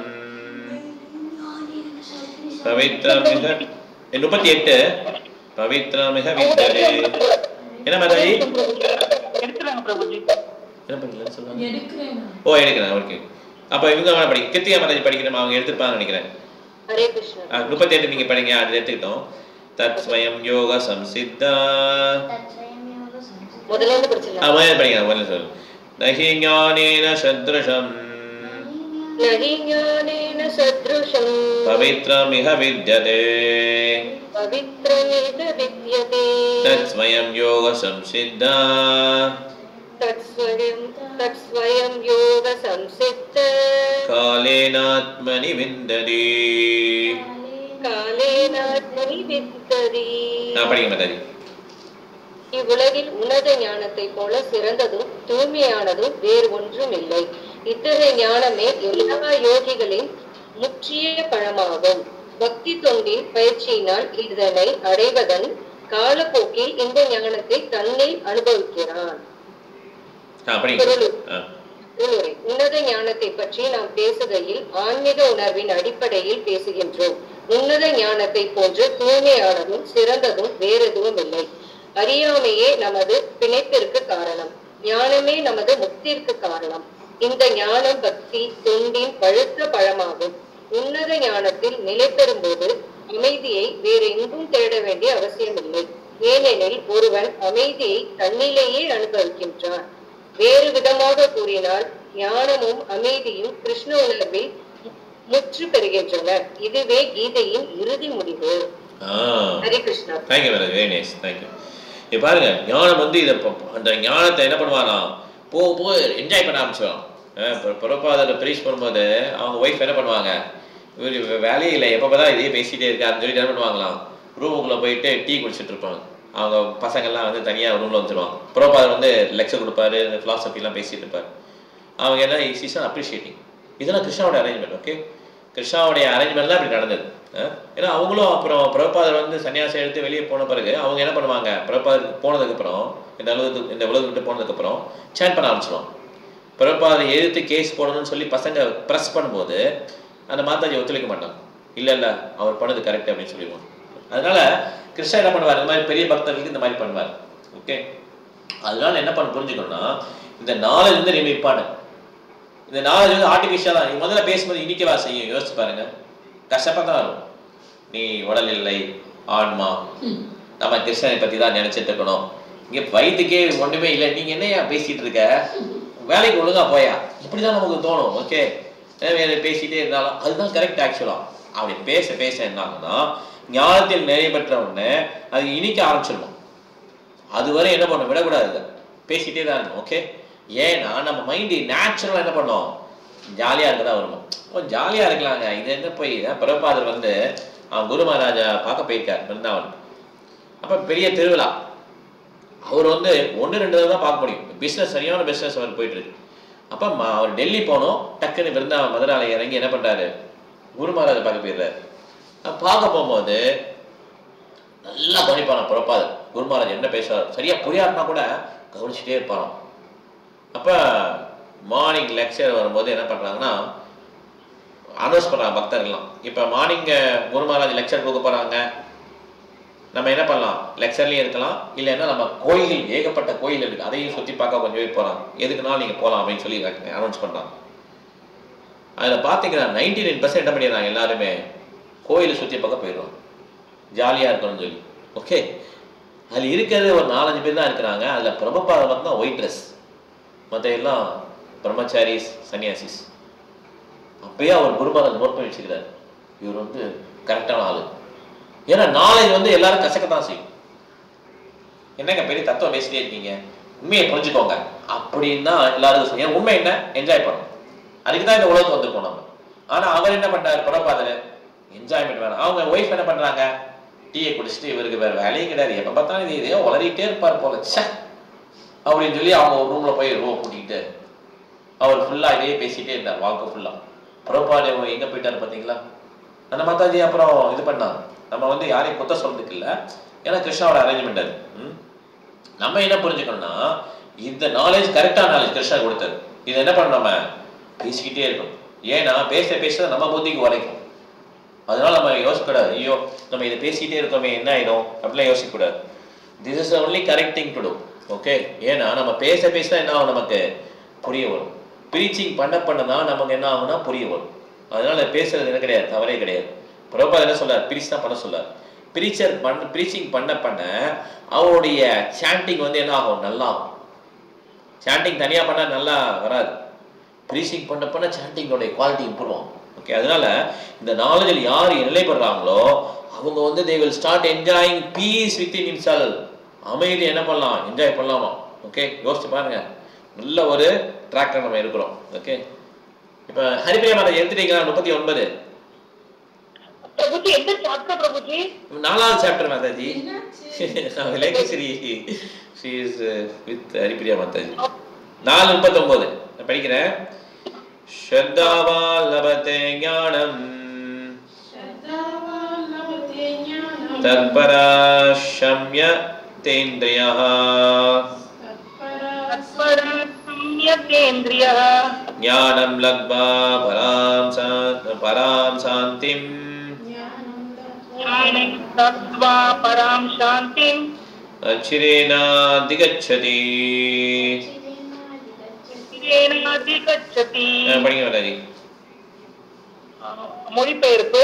பவித்ரமிக 38 பவித்ரமிக வித்யதே. என்ன மாதாஜி எடுத்துறாங்க பிரபுஜி? என்ன பண்ணீங்க சொல்லுங்க. எடுக்கிறேன். ஓ, எடுக்கிறேன். ஓகே, அப்ப இவங்க வேணா படிக்க. கிருத்திகா மாதாஜி படிக்கணும், அவங்க எடுத்துப்பாங்க நினைக்கிறேன். ஹரே கிருஷ்ணா. 38 நீங்க படிங்க. அது எடுத்துக்கிட்டோம். தத் ஸ்வயம் யோக சம்சித்தா. முதல்ல இருந்து படிச்சலாம். முதல்ல படிங்க. முதல்ல சொல்லு. நஹி ஞானேன சத்ருஷம் நஹி ஞானேன சத்ருஷம் பவித்ரமிக வித்யதே பவித்ரமிக வித்யதே தத் ஸ்வயம் யோக சம்சித்தா தத் ஸ்வயம் யோக சம்சித்த காலேனாத்மனி விந்ததி. காலேனாத்மனி விந்ததி. படிங்க மாதாஜி. இவ்வுலகில் உன்னத ஞானத்தை போல சிறந்ததும் தூய்மையானதும் வேறு ஒன்றும் இல்லை. இத்தகைய ஞானமே எல்லா யோகிகளின் முற்றிய பழமாகும். பக்தி தொண்டின் பயிற்சியினால் இதனை அடைவதன் காலப்போக்கில் இந்த ஞானத்தை தன்னில் அனுபவிக்கிறான். முன்னுரை. உன்னத ஞானத்தை பற்றி நாம் பேசுகையில் ஆன்மீக உணர்வின் அடிப்படையில் பேசுகின்றோம். உன்னத ஞானத்தை போன்று தூய்மையானதும் சிறந்ததும் வேறெதுவும் இல்லை. அறியாமையே நமது பிணைப்பிற்கு காரணம், ஞானமே நமது முக்திற்கு காரணம். இந்த ஞானம் பக்தி தொண்டின் பழுத்த பழமாகும். உன்னத ஞானத்தில் நிலை பெறும் போது அமைதியை வேறு எங்கும் தேட வேண்டிய அவசியமில்லை. ஏனெனில் ஒருவன் அமைதியை தன்னிலேயே அனுபவிக்கின்றான். வேறு விதமாக கூறினால் ஞானமும் அமைதியும் கிருஷ்ண உணர்வில் முற்று பெறுகின்றன. இதுவே கீதையின் இறுதி முடிவு. Hari Krishna. Thank you madam, very nice, thank you. இப்போ பாருங்க, ஞானம் வந்து இதை அந்த ஞானத்தை என்ன பண்ணுவானா போக என்ஜாய் பண்ண ஆரம்பிச்சிடும். பிரபாதர் ப்ரீச் பண்ணும்போது அவங்க ஒய்ஃப் என்ன பண்ணுவாங்க, இவர் வேலையே இல்லை எப்போ பார்த்தா இதே பேசிகிட்டே இருக்காருன்னு சொல்லிட்டு என்ன பண்ணுவாங்களாம், ரூமுக்குள்ளே போயிட்டு டீ குடிச்சிட்டு இருப்பாங்க. அவங்க பசங்கள்லாம் வந்து தனியாக ரூமில் வந்துடுவாங்க. பிரபாதர் வந்து லெக்சர் கொடுப்பாரு, ஃபிலாசபிலாம் பேசிகிட்டு இருப்பார். அவங்க என்ன இஸ் ஆன் அப்ரிஷியேட்டிங். இதெல்லாம் கிருஷ்ணாவோட அரேஞ்ச்மெண்ட். ஓகே, கிருஷ்ணாவுடைய அரேஞ்ச்மெண்ட்லாம் இப்படி நடந்தது. ஏன்னா அவங்களும் அப்புறம் பிரபாதர் வந்து சன்னியாசம் எடுத்து வெளியே போன பிறகு அவங்க என்ன பண்ணுவாங்க, பிரபாதர் போனதுக்கப்புறம் இந்த உலகத்தை விட்டு போனதுக்கப்புறம் சேட் பண்ண ஆரம்பிச்சிடுவாங்க. பிரபாதரை எதிர்த்து கேஸ் போடணும்னு சொல்லி பசங்க ப்ரெஸ் பண்ணும்போது அந்த மாதாஜி ஒத்துழைக்க மாட்டாங்க. இல்லை இல்லை அவர் பண்ணது கரெக்ட் அப்படின்னு சொல்லிடுவாங்க. அதனால கிருஷ்ணா என்ன பண்ணுவார், இந்த மாதிரி பெரிய பக்தர்களுக்கு இந்த மாதிரி பண்ணுவார். ஓகே, அதனால என்ன பண்ண புரிஞ்சுக்கணும்னா இந்த நாலேஜ் வந்து ரொம்ப இம்பார்ட்டன்ட். இந்த நாலேஜ் வந்து ஆர்டிஃபிஷியலாக நீ முதல்ல பேசும்போது இனிக்கவா செய்யும், யோசிச்சு பாருங்க, கஷ்டப்பா தான் வரும். நீ உடல் இல்லை ஆன்மா, நம்ம கிருஷ்ணனை பற்றி தான் நினைச்சிட்டு இருக்கணும், இங்கே வயிற்றுக்கே ஒன்றுமே இல்லை, நீங்கள் என்னையா பேசிட்டு இருக்க, வேலைக்கு ஒழுங்கா போயா, இப்படிதான் நமக்கு தோணும். ஓகே, பேசிட்டே இருந்தாலும் அதுதான் கரெக்ட். ஆக்சுவலாக அப்படி பேச பேச என்னாங்கன்னா ஞானத்தில் நிறைய பெற்ற உடனே அது இனிக்க ஆரம்பிச்சிடணும். அதுவரை என்ன பண்ணணும், விடக்கூடாது, பேசிட்டே தான் இருக்கணும். ஓகே, ஏன்னா நம்ம மைண்டு நேச்சுரலாக என்ன பண்ணோம், ஜாலியாக இருக்கதா வரணும். ஜாலியாக இருக்கலாங்க. இது என்ன போய் பிரபாதர் வந்து அவன் குரு மகாராஜா பார்க்க போயிருக்கார் பிருந்தாவன். அப்போ பெரிய திருவிழா, அவர் வந்து 1-2 தான் பார்க்க முடியும். பிஸ்னஸ், சரியான பிஸ்னஸ் அவர் போயிட்டு இருக்கு. அப்போ அவர் டெல்லி போனோம், டக்குன்னு பிருந்தாவன் மதுராலயம் இறங்கி என்ன பண்ணுறாரு, குரு மகாராஜா பார்க்க போயிடுறாரு. பார்க்க போகும்போது நல்லா கவனிப்பான பிரபாதர், குரு மகாராஜ் என்ன பேசுவார் சரியா புரியாதுனா கூட கவனிச்சுட்டே இருப்பாராம். அப்போ மார்னிங் லெக்சர் வரும்போது என்ன பண்ணுறாங்கன்னா அனௌன்ஸ் பண்ணுறாங்க பக்தர்கள்லாம், இப்போ மார்னிங் குரு மகாராஜ் லெக்சர் கொடுக்க போகிறாங்க, நம்ம என்ன பண்ணலாம், லெக்சர்லேயும் இருக்கலாம், இல்லைன்னா நம்ம கோயில் ஏகப்பட்ட கோயில் இருக்குது அதையும் சுற்றி பார்க்க கொஞ்சம் பேர் போகிறாங்க, எதுக்குனாலும் நீங்கள் போகலாம் அப்படின்னு சொல்லி அனௌன்ஸ் பண்ணுறாங்க. அதில் பார்த்தீங்கன்னா 99% என்ன பண்ணிடுறாங்க, எல்லாருமே கோயிலை சுற்றி பார்க்க போயிடுவாங்க, ஜாலியாக இருக்கணும்னு சொல்லி. ஓகே, அதில் இருக்கிறது ஒரு 4-5 பேர் தான் இருக்கிறாங்க. அதில் பிரபுபாதர் மட்டும் தான் ஒயிட் ட்ரெஸ், மற்ற எல்லாம் பிரம்மச்சாரிஸ், சன்னியாசிஸ். அப்பயே அவர் குருபாதர் நோட் பண்ணி வச்சுக்கிறார், இவர் வந்து கரெக்டான ஆளு. ஏன்னா நாலேஜ் வந்து எல்லாரும் கசக்கத்தான் செய்யும். என்னங்க பெரிய தத்துவம் பேசிட்டே இருக்கீங்க, உண்மையை புரிஞ்சுக்கோங்க அப்படின்னு தான் எல்லாருக்கும் சொல்லுங்க. உண்மை என்ன, என்ஜாய் பண்ணணும், அதுக்கு தான் இந்த உலகத்துக்கு வந்திருக்கோம் நம்ம. ஆனால் அவர் என்ன பண்ணுறாரு பிரபாதர், என்ஜாய்மெண்ட் வேணும். அவங்க ஒய்ஃப் என்ன பண்ணுறாங்க, டீயை குடிச்சிட்டு இவருக்கு வேறு வேலையும் கிடையாது, எப்போ பார்த்தாலும் இதே உளறிட்டே இருப்பார் போல சே அப்படின்னு சொல்லி அவங்க ஒரு ரூமில் போய் ரூம் கூட்டிக்கிட்டு அவர் ஃபுல்லாக இதே பேசிகிட்டே இருந்தார் வாழ்க்கை ஃபுல்லாக. பிரபாதர் எங்கே போயிட்டார் பார்த்தீங்களா, அந்த மாதாஜி அப்புறம் இது பண்ணாங்க. நம்ம வந்து யாரையும் குத்த சொல்றதுக்கு இல்லை, ஏன்னா கிருஷ்ணாவோட அரேஞ்ச்மெண்ட் அது. நம்ம என்ன புரிஞ்சுக்கணும்னா இந்த நாலேஜ் கரெக்டான நாலேஜ் கிருஷ்ணா கொடுத்தது. இது என்ன பண்ண நம்ம பேசிக்கிட்டே இருக்கணும். ஏன்னா பேச பேச நம்ம புத்திக்கு உரைக்கும். அதனால நம்ம யோசிக்கக்கூடாது, ஐயோ நம்ம இதை பேசிக்கிட்டே இருக்கோமே என்ன ஆயிடும் அப்படிலாம் யோசிக்கக்கூடாது. This is only correct thing to do. Okay, ஏன்னா நம்ம பேச பேச என்ன ஆகும், நமக்கு புரிய வரும். ப்ரீச்சிங் பண்ண தான் நமக்கு என்ன ஆகும்னா புரிய வரும். அதனால பேசுறது என்ன கிடையாது, தவறே கிடையாது. பிரபாதர் என்ன சொல்றார், ப்ரீச் தான் பண்ண சொல்றார். ப்ரீச்சிங் பண்ண அவருடைய சாண்டிங் வந்து என்ன ஆகும், நல்லா ஆகும். சாண்டிங் தனியாக பண்ணால் நல்லா வராது, ப்ரீச்சிங் பண்ண சாண்டிங்கோடைய குவாலிட்டி இம்ப்ரூவ் ஆகும். ஓகே, அதனால இந்த நாலேஜில் யார் நிலைப்படுறாங்களோ அவங்க வந்து they will start enjoying peace within himself. அமைதி என்ன பண்ணலாம், என்ஜாய் பண்ணலாமா. ஓகே, யோசிச்சு பாருங்க, நல்ல ஒரு ட்ராக்ல நம்ம இருக்கிறோம். ஓகே, இப்போ ஹரிபிரியா மாதாஜி எடுத்துட்டீங்களா 39 பிரபுஜி எந்த சாப்டர் பிரபுஜி? 4வது chapter Mataji. Lekeshwari she is with Haripriya Mataji. 4:39 நான் படிக்கிறேன். ஸ்ரத்தாவா லபதே ஞானம் தத்பரா ஷம்ய தேந்திரியः संयतेन्द्रियः ज्ञानं लब्ध्वा परां शान्तिं ज्ञानं लब्ध्वा परां शान्तिम् चिरेणाधिगच्छति चिरेणाधिगच्छति படிங்க மாதாஜி. மொழிபெயர்ப்பு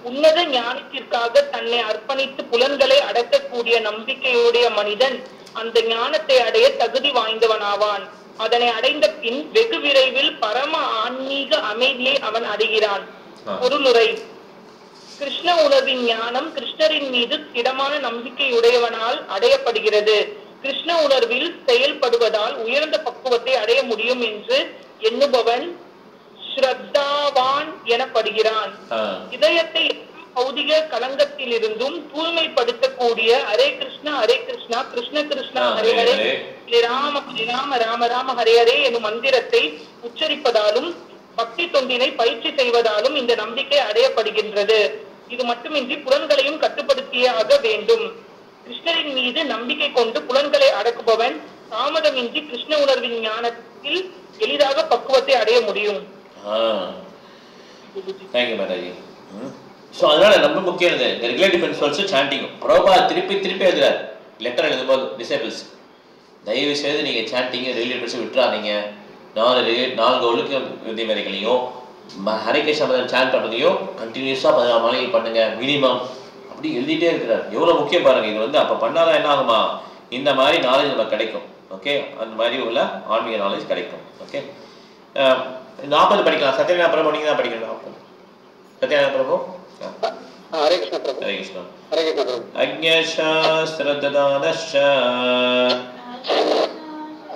உன்னத ஞானத்திற்காக தன்னை அர்ப்பணித்து புலன்களை அடக்கக்கூடிய நம்பிக்கையுடைய மனிதன் அந்த ஞானத்தை அடைய தகுதி வாய்ந்தவனாவான். அதனை அடைந்த பின் வெகு விரைவில் பரம ஆன்மீக அமைதியை அவன் அடைகிறான். பொருளுரை: கிருஷ்ண உணர்வின் ஞானம் கிருஷ்ணரின் மீது திடமான நம்பிக்கையுடையவனால் அடையப்படுகிறது. கிருஷ்ண உணர்வில் செயல்படுவதால் உயர்ந்த பக்குவத்தை அடைய முடியும் என்று எண்ணுபவன் ஸ்ரத்தாவான் எனப்படுகிறான். இதயத்தை பௌதிக கலங்கத்திலிருந்தும் தூய்மைப்படுத்தக்கூடிய ஹரே கிருஷ்ணா கிருஷ்ண கிருஷ்ணா ஹரே ஹரே ராம ராம ராம ராம ஹரே ஹரே எனும் மந்திரத்தை உச்சரிப்பதாலும் பக்தி தொண்டினை பயிற்சி செய்வதாலும் இந்த நம்பிக்கை அடையப்படுகின்றது. இது மட்டுமின்றி புலன்களையும் கட்டுப்படுத்தியாக வேண்டும். கிருஷ்ணரின் மீது நம்பிக்கை கொண்டு புலன்களை அடக்குபவன் தாமதமின்றி கிருஷ்ண உணர்வின் ஞானத்தில் எளிதாக பக்குவத்தை அடைய முடியும். தேங்க்யூ மாதாஜி. ஸோ அதனால ரொம்ப முக்கியம் இந்த ரெகுலேட்டிவ் பிரின்சிபல்ஸ் சாண்டிங்கும் பிரபா திருப்பி எழுதுறாரு லெட்டர் எழுதும்போது டிசேபிள்ஸ் தயவு செய்து நீங்கள் சாண்டிங்கு ரெகுலேட்டிவ் பிரின்சிபல் விட்டுறாதீங்க. 4 ஒழுக்க விதிமுறைகளையும் ஹரே கிருஷ்ணா மந்திரம் சாண்ட் பண்ணுறதையும் கண்டினியூஸாக 14 நாளைக்கு பண்ணுங்க மினிமம் அப்படி எழுதிட்டே இருக்கிறார். எவ்வளோ முக்கியம் பாருங்கள். இது வந்து அப்போ பண்ணாதான் என்ன ஆகுமா, இந்த மாதிரி நாலேஜ் நமக்கு கிடைக்கும். ஓகே, அந்த மாதிரி உள்ள ஆன்மீக நாலேஜ் கிடைக்கும். ஓகே, 40 படிக்கலாம். சத்யநாராயண பிரபு நீங்கள் தான் படிக்கணும். சத்யநாராயண பிரபு ஹரே கிருஷ்ண பிரபு. ஹரே கிருஷ்ணா. ஹரே கிருஷ்ண பிரபு. அக்ஞசாஸ்திரதானஸ்ச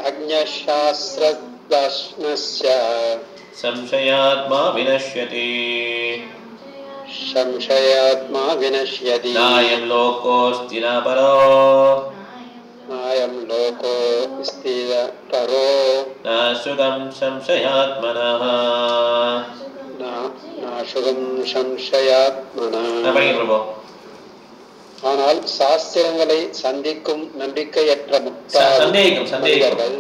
அக்ஞசாஸ்திரதானஸ்ய संशयात्मा विनश्यति नायं लोकोऽस्ति न परो न सुखं संशयात्मनः ஆனால் சாஸ்திரங்களை சந்திக்கும் நம்பிக்கையற்ற முட்டாள்கள்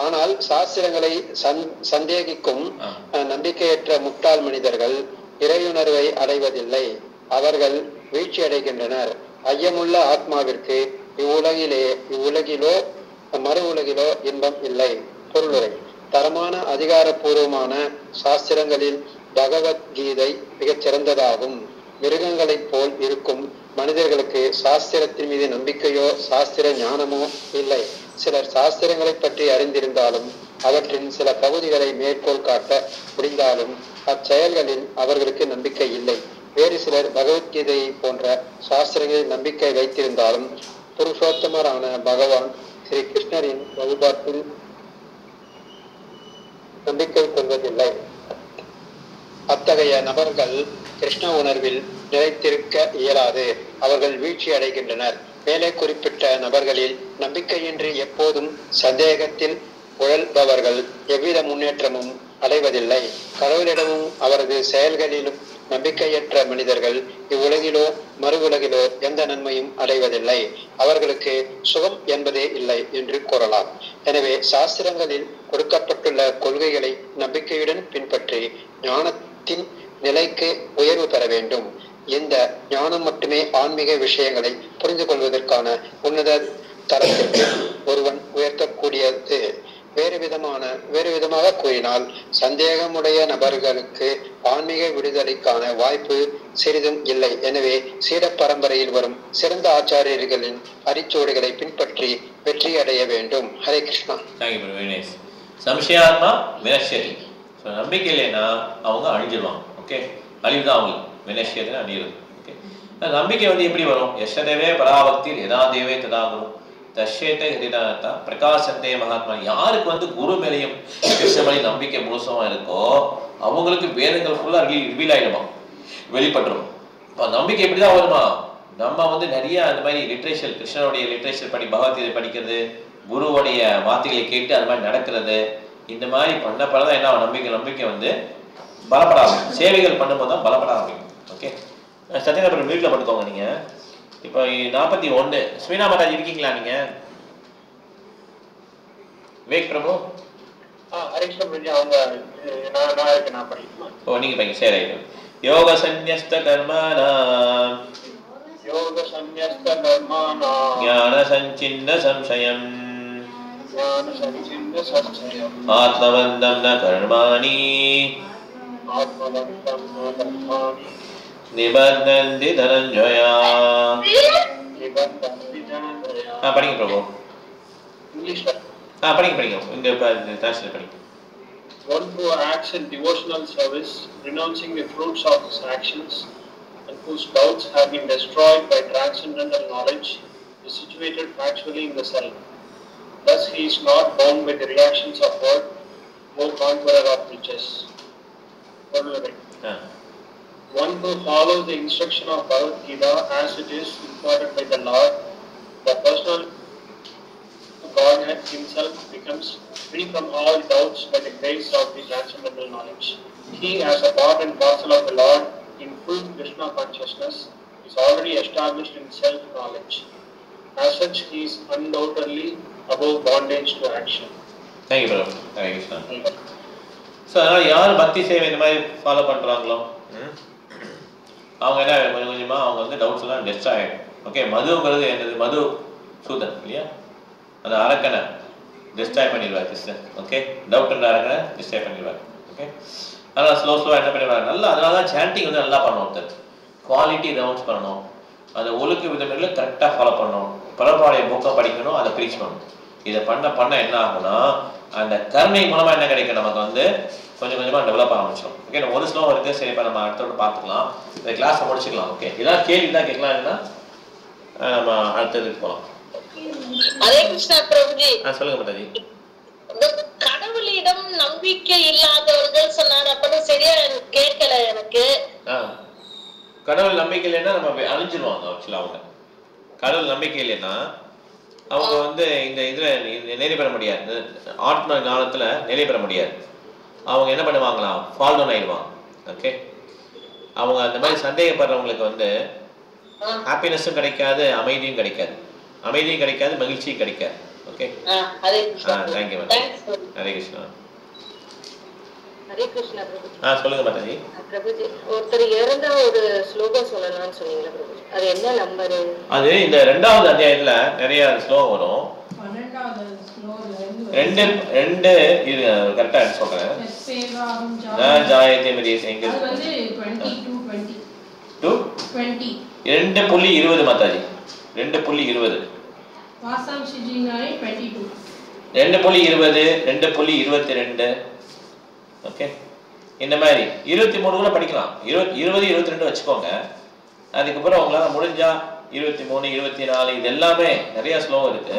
ஆனால் சாஸ்திரங்களை சந்தேகிக்கும் நம்பிக்கையற்ற முட்டாள் மனிதர்கள் இறையுணர்வை அடைவதில்லை. அவர்கள் வீழ்ச்சி அடைகின்றனர். ஐயமுள்ள ஆத்மாவிற்கு இவ்வுலகிலோ மறு உலகிலோ இன்பம் இல்லை. பொருளுரை: தரமான அதிகாரப்பூர்வமான சாஸ்திரங்களில் பகவத்கீதை மிகச் சிறந்ததாகும். மிருகங்களைப் போல் இருக்கும் மனிதர்களுக்கு சாஸ்திரத்தின் மீது நம்பிக்கையோ சாஸ்திர ஞானமோ இல்லை. சிலர் சாஸ்திரங்களை பற்றி அறிந்திருந்தாலும் அவற்றின் சில பகுதிகளை மேற்கோள் காட்ட முடிந்தாலும் அச்செயல்களில் அவர்களுக்கு நம்பிக்கை இல்லை. வேறு சிலர் பகவத்கீதையை போன்ற சாஸ்திரங்களில் நம்பிக்கை வைத்திருந்தாலும் புருஷோத்தமரான பகவான் ஸ்ரீ கிருஷ்ணரின் வழிபாட்டில் நம்பிக்கை கொள்வதில்லை. அத்தகைய நபர்கள் கிருஷ்ண உணர்வில் நிலைத்திருக்க இயலாது. அவர்கள் வீழ்ச்சி அடைகின்றனர். மேலே குறிப்பிட்ட நபர்களில் நம்பிக்கையின்றி எப்போதும் சந்தேகத்தில் உழல்பவர்கள் எவ்வித முன்னேற்றமும் அடைவதில்லை. கடவுளிடமும் அவரது செயல்களிலும் நம்பிக்கையற்ற மனிதர்கள் இவ்வுலகிலோ மறு உலகிலோ எந்த நன்மையும் அடைவதில்லை. அவர்களுக்கு சுகம் என்பதே இல்லை என்று கூறலாம். எனவே சாஸ்திரங்களில் கொடுக்கப்பட்டுள்ள கொள்கைகளை நம்பிக்கையுடன் பின்பற்றி ஞானத்தின் நிலைக்கு உயர்வு பெற வேண்டும். இந்த ஞானம் மட்டுமே ஆன்மீக விஷயங்களை புரிந்து கொள்வதற்கான உன்னத தரத்திற்கு ஒருவன் உயர்த்தக்கூடியது. வேறு விதமாக கூறினால் சந்தேகமுடைய நபர்களுக்கு ஆன்மீக விடுதலைக்கான வாய்ப்பு சிறிதும் இல்லை. எனவே சீட பரம்பரையில் வரும் சிறந்த ஆச்சாரியர்களின் அரிச்சோடுகளை பின்பற்றி வெற்றி அடைய வேண்டும். ஹரே கிருஷ்ணா. சம்சயாத்மா வினஷ்யதி. நம்பிக்கை இல்லைன்னா அவங்க அழிஞ்சிடுவாங்க. ஓகே, அழிவுதான் அவங்களுக்கு. வினஷ்யதுன்னு அழியுது. ஓகே, நம்பிக்கை வந்து எப்படி வரும்? யசதேவே பராபக்தி எதா தேவே ததா குரு தஷேட்டை ஹரிதானத்தா பிரகாசந்தே மகாத்மா. யாருக்கு வந்து குரு மேலையும் கிருஷ்ணமணி நம்பிக்கை முழுசமா இருக்கோ அவங்களுக்கு வேதங்கள் ஃபுல்லா ரிவீல் ஆயிடுமா, வெளிப்பட்டுரும். இப்போ நம்பிக்கை எப்படிதான் வருமா? நம்ம வந்து நிறைய அந்த மாதிரி லிட்ரேச்சர், கிருஷ்ணனுடைய லிட்ரேச்சர் படி பகவத்கீதை படிக்கிறது, குருவோடைய வார்த்தைகளை கேட்டு அது மாதிரி நடக்கிறது, இந்த மாதிரி பண்ணப்பதான் என்ன நம்பிக்கை வந்து பலப்பட ஆரம்பிக்கும். சேவைகள் பண்ணும்போது தான் பலப்பட ஆரம்பிக்கும். ஓகே, சத்யநாராயண வீட்டில் படுத்துக்கோங்க. நீங்கள் இப்போ 41 ஸ்மீனா மாதாஜி இருக்கீங்களா? நீங்கள் விவேக் பிரபு ஹரிகிருஷ்ண பிரபு அவங்க நான் படிக்கணுமா? ஓ நீங்க படிங்க. சரி யோக சந்நியஸ்த கர்மாணாம் ஞான சஞ்சின்ன சம்சயம் ஆத்மவந்தம் ந கர்மாணி நிபந்தந்தி தனஞ்சயா. படிங்க பிரபு. படிங்க இங்க டிரான்ஸ்லேட் படிங்க. One who acts in devotional service, renouncing the fruits of his actions, and whose doubts have been destroyed by transcendental knowledge, is situated factually in the self. Thus he is not bound by the reactions of word, O conqueror of riches. One who follows the instruction of Bhagavad Gita as it is imparted by the Lord, the personal Godhead himself becomes free from all doubts by the grace of the transcendental knowledge. He, as a part and parcel of the Lord in full Krishna consciousness, is already established in self-knowledge. As such, he is undoubtedly above bondage to action. Thank you, brother. Hare Krishna. So, அதனால் யார் பக்தி சேவை இந்த மாதிரி follow பண்ணுறாங்களோ அவங்க என்ன கொஞ்சம் கொஞ்சமாக அவங்க வந்து டவுட்ஸ் எல்லாம் டெஸ்ட்ராய் ஆகிடும். ஓகே, மதுங்கிறது என்னது? மது சூதன் இல்லையா? அந்த அரக்கனை டிஸ்ட்ராய் பண்ணிடுவார் சிஸ்டர். ஓகே, டவுட்ன்ற அரக்கனை டிஸ்ட்ராய் பண்ணிடுவார். ஓகே, அதனால் ஸ்லோவாக என்ன பண்ணிடுவார் நல்லா. அதனால தான் சாண்டிங் வந்து நல்லா பண்ணணும். ஒருத்தர் குவாலிட்டி ரவுண்ட்ஸ் பண்ணணும், அந்த ஒழுக்க விதங்களில் கரெக்டாக ஃபாலோ பண்ணணும், பரவாடைய புக்கை படிக்கணும், அதை ப்ரீச் பண்ணணும். இதை பண்ண என்ன ஆகும்னா அந்த கருணை மூலமாக என்ன கிடைக்கும் நமக்கு வந்து கொஞ்சம் கொஞ்சமாக டெவலப் ஆரம்பிச்சிடும். ஓகே, நம்ம ஒரு ஸ்லோகம் இருக்குது. சரி, இப்போ நம்ம அடுத்தோட பார்த்துக்கலாம், இந்த கிளாஸை முடிச்சுக்கலாம். ஓகே, இதான் கேள்வி தான் கேட்கலாம், இல்லைன்னா நம்ம அடுத்ததுக்கு போகலாம். ஹரே கிருஷ்ணா பிரபுஜி. சொல்லுங்க மாதாஜி. இந்த கடவுளிடம் நம்பிக்கை இல்லாதவர்கள் சொன்னார், அப்பதான் சரியா கேட்கல எனக்கு. கடவுள் நம்பிக்கை இல்லைன்னா நம்ம அழிஞ்சிருவாங்க. ஆக்சுவலா அவங்க கடவுள் நம்பிக்கை இல்லைன்னா அவங்க வந்து இந்த இதுல நிலை பெற முடியாது, ஆத்ம ஞானத்துல நிலை பெற முடியாது. அவங்க என்ன பண்ணுவாங்களாம், ஃபால் டவுன் ஆயிடுவாங்க. ஓகே, அவங்க அந்த மாதிரி சந்தேகப்படுறவங்களுக்கு வந்து ஹாப்பினஸும் கிடைக்காது, அமைதியும் கிடைக்காது, மகிழ்ச்சியும் கிடைக்காது. Okay, thank you madam. Hare Krishna. Hare Krishna Prabhu. சொல்லுங்க மாதாஜி. பிரபுஜி, ஒருத்தர் இறந்தா ஒரு ஸ்லோகம் சொல்லலாம்னு சொன்னீங்களா பிரபுஜி? அது என்ன நம்பர்? அது இந்த 2வது அத்தியாயத்துல நிறைய ஸ்லோகம் வரும். 12வது ஸ்லோகத்துல ரெண்டு இது கரெக்ட்டா சொல்றேன். ஜாயதே மரியஸ் எங்க? அது வந்து 20 to 20 2.20 மாதாஜி. 2.20 வாசாம்சிஜினாய் 22 2.20 2.22. ஓகே, இந்த மாதிரி 23 கூட படிக்கலாம். 20 22 வச்சுக்கோங்க. அதுக்கப்புறம் உங்களால முடிஞ்சா 23 24 இது எல்லாமே நிறைய ஸ்லோகம் இருக்கு.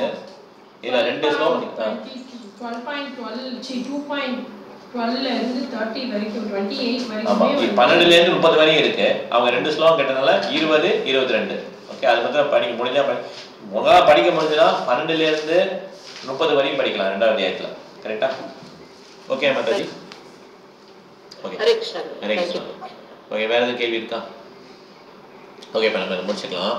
இதுல 2 ஸ்லோகம் 2.12 இருந்து 30 வரைக்கும் 28 வரைக்கும். ஆமா, 12ல இருந்து 30 வரைக்கும் இருக்கு. அவங்க 2 ஸ்லோகம் கேட்டனால 20 22. ஓகே, அது மட்டும் படிக்க முடிஞ்சா உங்களால படிக்க முடிஞ்சா 12ல இருந்து 30 வரைக்கும் படிக்கலாம் 2வது அத்தியாயத்துல. கரெக்ட்டா? Okay Mataji. Okay, Hare Krishna. Okay, வேற ஏதாவது கேள்வி இருக்கா? ஓகே, இப்ப நம்ம முடிச்சுக்கலாம்.